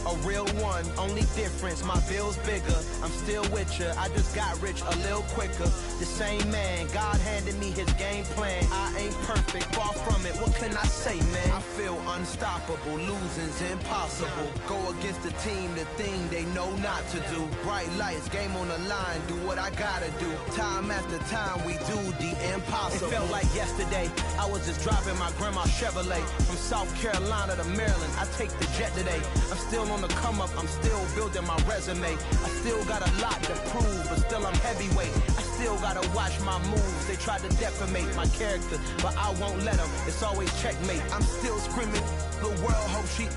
Speaker 9: A real one, only difference, my bill's bigger. I'm still with ya, I just got rich a little quicker. The same man, God handed me his game plan. I ain't perfect, far from it, what can I say, man? I feel unstoppable, losing's impossible. Go against the team, the thing they know not to do. Bright lights, game on the line, do what I gotta do. Time after time, we do the impossible. It felt like yesterday, I was just driving my grandma's Chevrolet. From South Carolina to Maryland, I take the jet today. I'm still on the come up, I'm still building my resume. I still got a lot to prove, but still I'm heavyweight. I still gotta watch my moves. They tried to defamate my character, but I won't let them. It's always checkmate. I'm still screaming, the world hope she.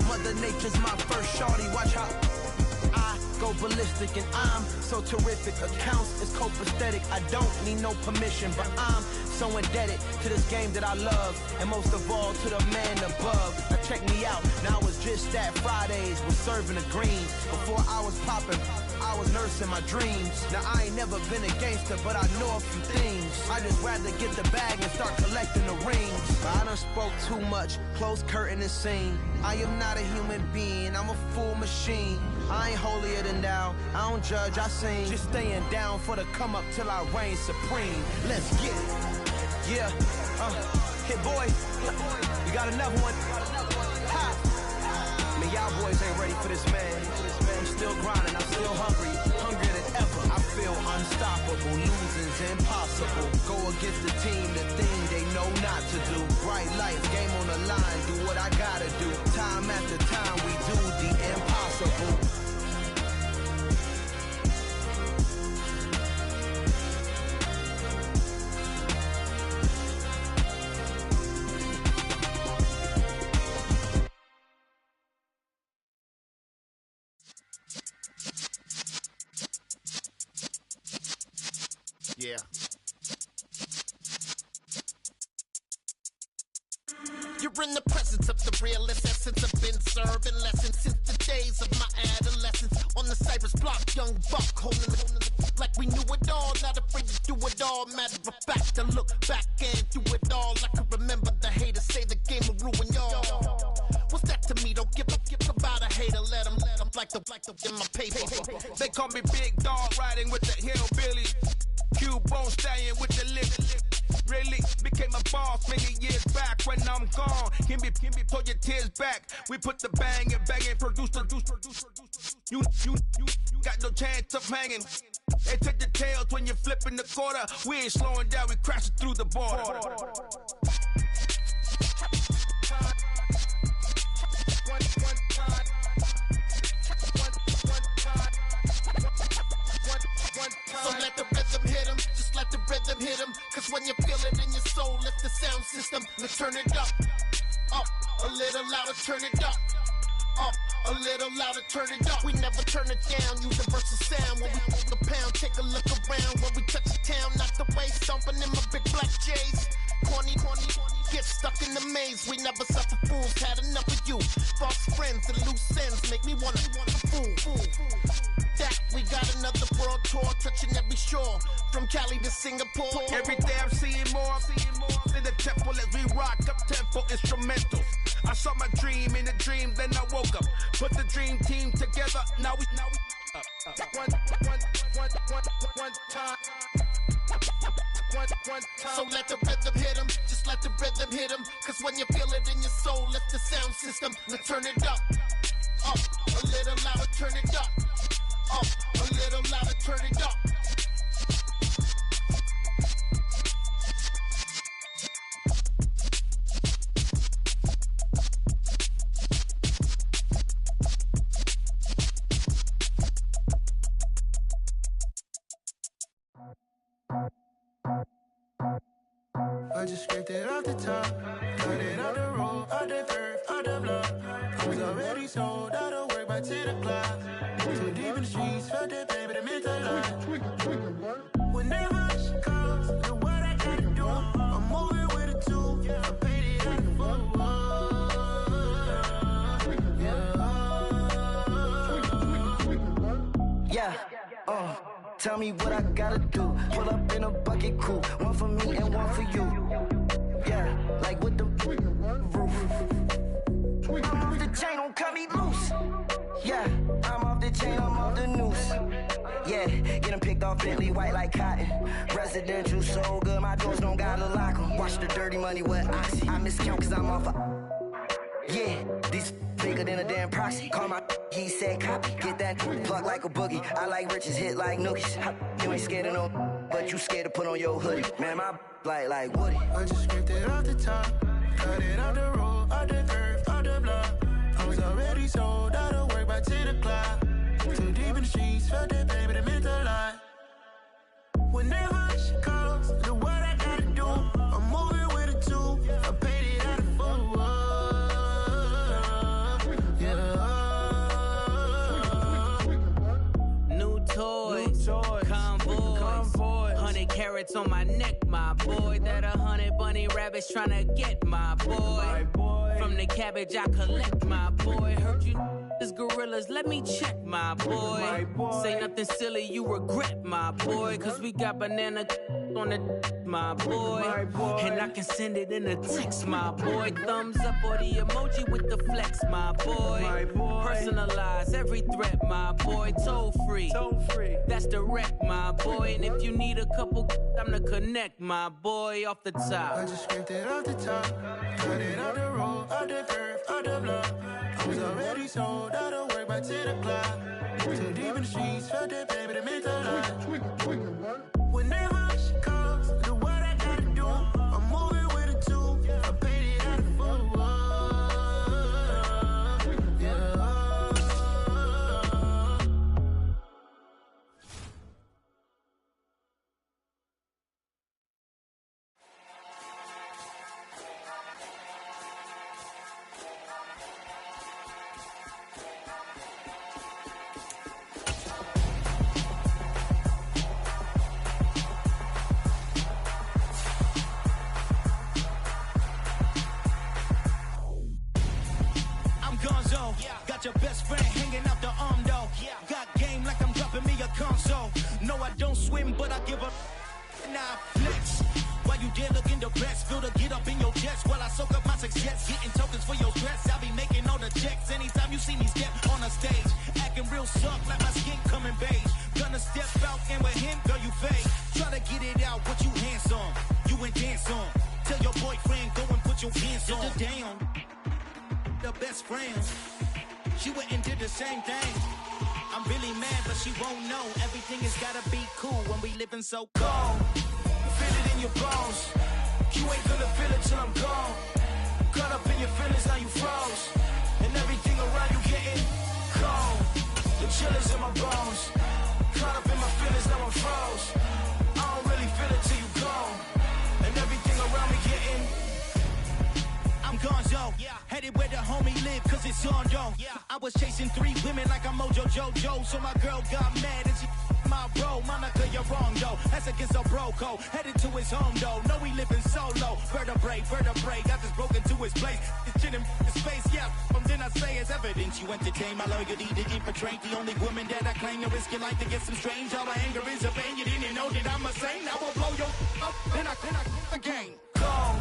Speaker 9: Mother Nature's my first shorty, watch how I go ballistic and I'm so terrific. Accounts is copacetic, I don't need no permission, but I'm so indebted to this game that I love, and most of all to the man above. Now check me out, now it's just that Fridays was serving the greens. Before I was popping,
Speaker 20: I was nursing my dreams. Now I ain't never been a gangster, but I know a few things. I just rather get the bag and start collecting the rings. But I done spoke too much, close curtain and scene. I am not a human being, I'm a full machine. I ain't holier than thou, I don't judge, I sing. Just staying down for the come up till I reign supreme. Let's get it. Yeah, hit boy, you got another one. Ha. Man, y'all boys ain't ready for this, man. I'm still grinding, I'm still hungry, hungrier than ever. I feel unstoppable, losing's impossible. Go against the team, the thing they know not to do. Bright lights, game on the line, do what I gotta do. Time after time, we do the impossible.
Speaker 21: Yeah. You're in the presence of the realest essence. I've been serving lessons since the days of my adolescence. On the Cypress block, young buck holding it like we knew it all. Not afraid to do it all. Matter of fact, to look back and do it all. I can remember the haters say the game will ruin y'all. What's that to me? Don't give about a hater. Let them like the in my paper.
Speaker 13: They call me Big Dog, riding with the hillbillies. Q-Bone stallion with the lip. Really became a boss many years back. When I'm gone, can be pull your tears back. We put the bang and produce. You got no chance of hanging. They take the tails when you're flipping the quarter. We ain't slowing down, we crashing through the border.
Speaker 21: So let the rhythm hit him, just let the rhythm hit him. Cause when you feel it in your soul, lift the sound system. Let's turn it up, a little louder, turn it up, a little louder, turn it up. We never turn it down, universal sound. When we hold the pound, take a look around. When we touch the town, knock the way, stomping in my big black J's. Corny, get stuck in the maze. We never suffer fools, had enough of you. False friends and loose ends make me wanna fool. That we got another world tour, touching every shore, from Cali to Singapore.
Speaker 13: Every day I'm seeing more in the temple as we rock up tempo instrumentals. I saw my dream in a dream, then I woke up. Put the dream team together. Now we one time.
Speaker 21: So let the rhythm hit him, just let the rhythm hit him. Cause when you feel it in your soul, lift the sound system. Let's turn it up, a little louder, turn it up, a little louder, turn it up.
Speaker 17: I just scraped it off the top, cut it off the road, off the turf, off the block. I was already sold out of work by 10 o'clock. Too deep in the streets, felt that pain, but it meant a lot. When that rush comes, look what I gotta do. I'm moving with a two, I paid it out the full.
Speaker 22: Yeah, tell me what I gotta do. Pull up in a bucket crew, one for me and one for you. Yeah, like with the roof. I'm off the chain, don't cut me loose. Yeah, I'm off the chain, I'm off the noose. Yeah, getting picked off Bentley white like cotton. Residential so good, my doors don't gotta lock 'em. Watch the dirty money with Oxy. I miscount cause I'm off yeah, these bigger than a damn proxy. Call my he said copy. Get that plug like a boogie. I like riches, hit like nookies. You ain't scared of no, but you scared to put on your hoodie. Man, my like Woody.
Speaker 17: I just scraped it off the top, cut it off the road, off the turf, off the block. I was already sold out of work by 10 o'clock. Too deep in the streets, felt that pain, but it meant a lot. When that rush comes, look what I gotta do. I'm moving with a two, I paid it out of full.
Speaker 23: Toys, convoy, 100 carats on my neck, my boy. That 100 bunny rabbits tryna get my boy. From the cabbage I collect, my boy. Heard you This gorillas, let me check, my boy. Say nothing silly, you regret, my boy. Cause we got banana on the my boy. And I can send it in a text, my boy. Thumbs up or the emoji with the flex, my boy. Personalize every threat, my boy. Toll free. That's direct, my boy. And if you need a couple, I'm the connect, my boy, off the top.
Speaker 17: I just scraped it off the top, got it on the road, on the curve, on the block. I was already sold, I don't work by 10 o'clock. Too deep in the streets, felt that baby, the mental lie. Whenever she calls, do what I gotta do. I'm moving with a two, I paid it out of full. Yeah.
Speaker 7: Got your best friend hanging out the arm though. Got game like I'm dropping me a console. No, I don't swim, but I give a nah flex. While you there looking the best, feel the get up in your chest while I soak up my success. Getting tokens for your stress, I'll be making all the checks. Anytime you see me step on a stage, acting real soft like my skin coming beige. Gonna step out and with him, girl, you fake. Try to get it out, what you hands on, you ain't dance on. Tell your boyfriend, go and put your hands on. Sit down, the best friends. She went and did the same thing. I'm really mad, but she won't know. Everything has gotta be cool when we living so cold. Feel it in your bones. You ain't gonna feel it till I'm gone. Caught up in your feelings, now you froze. And everything around you getting cold. The chill is in my bones. Caught up in my feelings, now I'm froze. I don't really feel it till you gone. And everything around me getting I'm gonzo, headed where the homie live, cause it's on though. I was chasing 3 women like I'm Mojo Jojo, so my girl got mad and she my bro. Monica, you're wrong though, that's against a bro code. Headed to his home though, know we living solo. Vertebrae, got this broken to his place. It's chin in his face, yeah, then I say it's evidence. You entertain my loyalty to infiltrate. The only woman that I claim to risk your life to get some strange. All my anger is a pain, you didn't know that I'm a saint. I will blow your up, then I again. Go.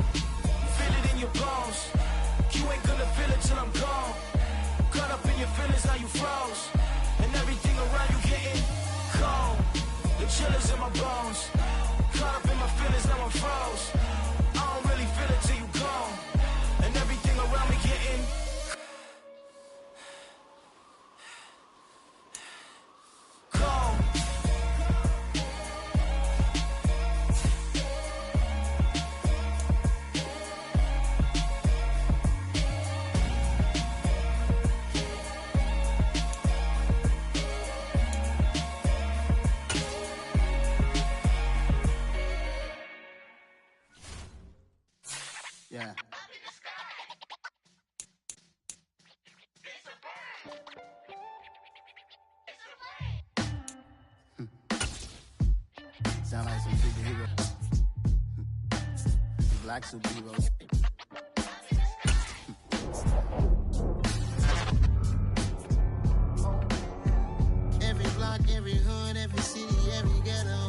Speaker 7: Feel it in your bones. You ain't gonna feel it till I'm gone. Caught up in your feelings, now you froze. And everything around you getting cold. The chill is in my bones. Caught up in my feelings, now I'm froze. I don't really feel it till you gone. And everything around me getting cold.
Speaker 17: Yeah. Sound like some superhero. Black superheroes. Every block, every hood, every city, every ghetto.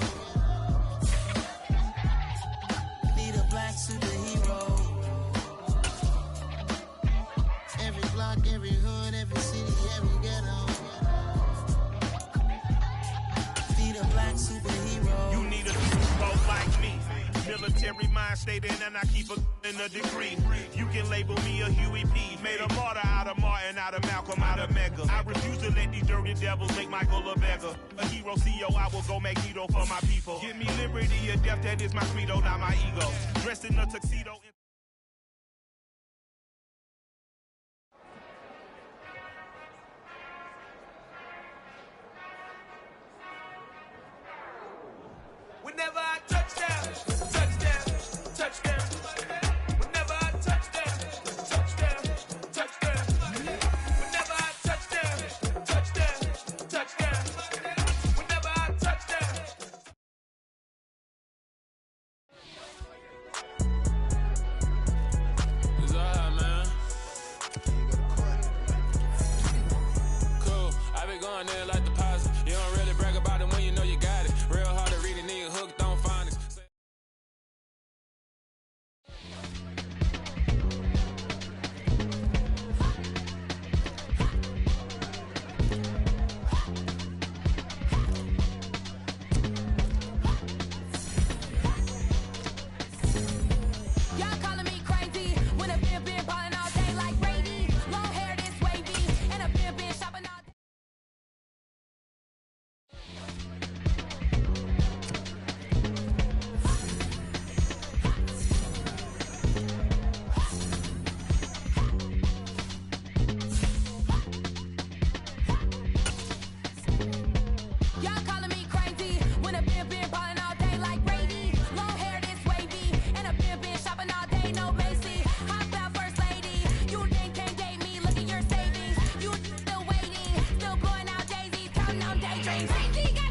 Speaker 17: Need a black superhero. Every block, every hood, every city, every ghetto. Need a black superhero.
Speaker 2: You need a superhero like me. Military mind state and I keep in a degree. You can label me a Huey P. Made a martyr out of Martin, out of Malcolm, out of Mega. I refuse to let these dirty devils make Michael a beggar. A hero CEO, I will go Magneto for my people. Give me liberty or death, that is my credo, not my ego. Dressed in a tuxedo.
Speaker 7: whenever I touch down, touchdown, touchdown. Whenever I touch down, touchdown, touchdown. Whenever I touch down, touchdown, touchdown. Whenever I touch down.
Speaker 10: It's alright, man.
Speaker 1: crazy.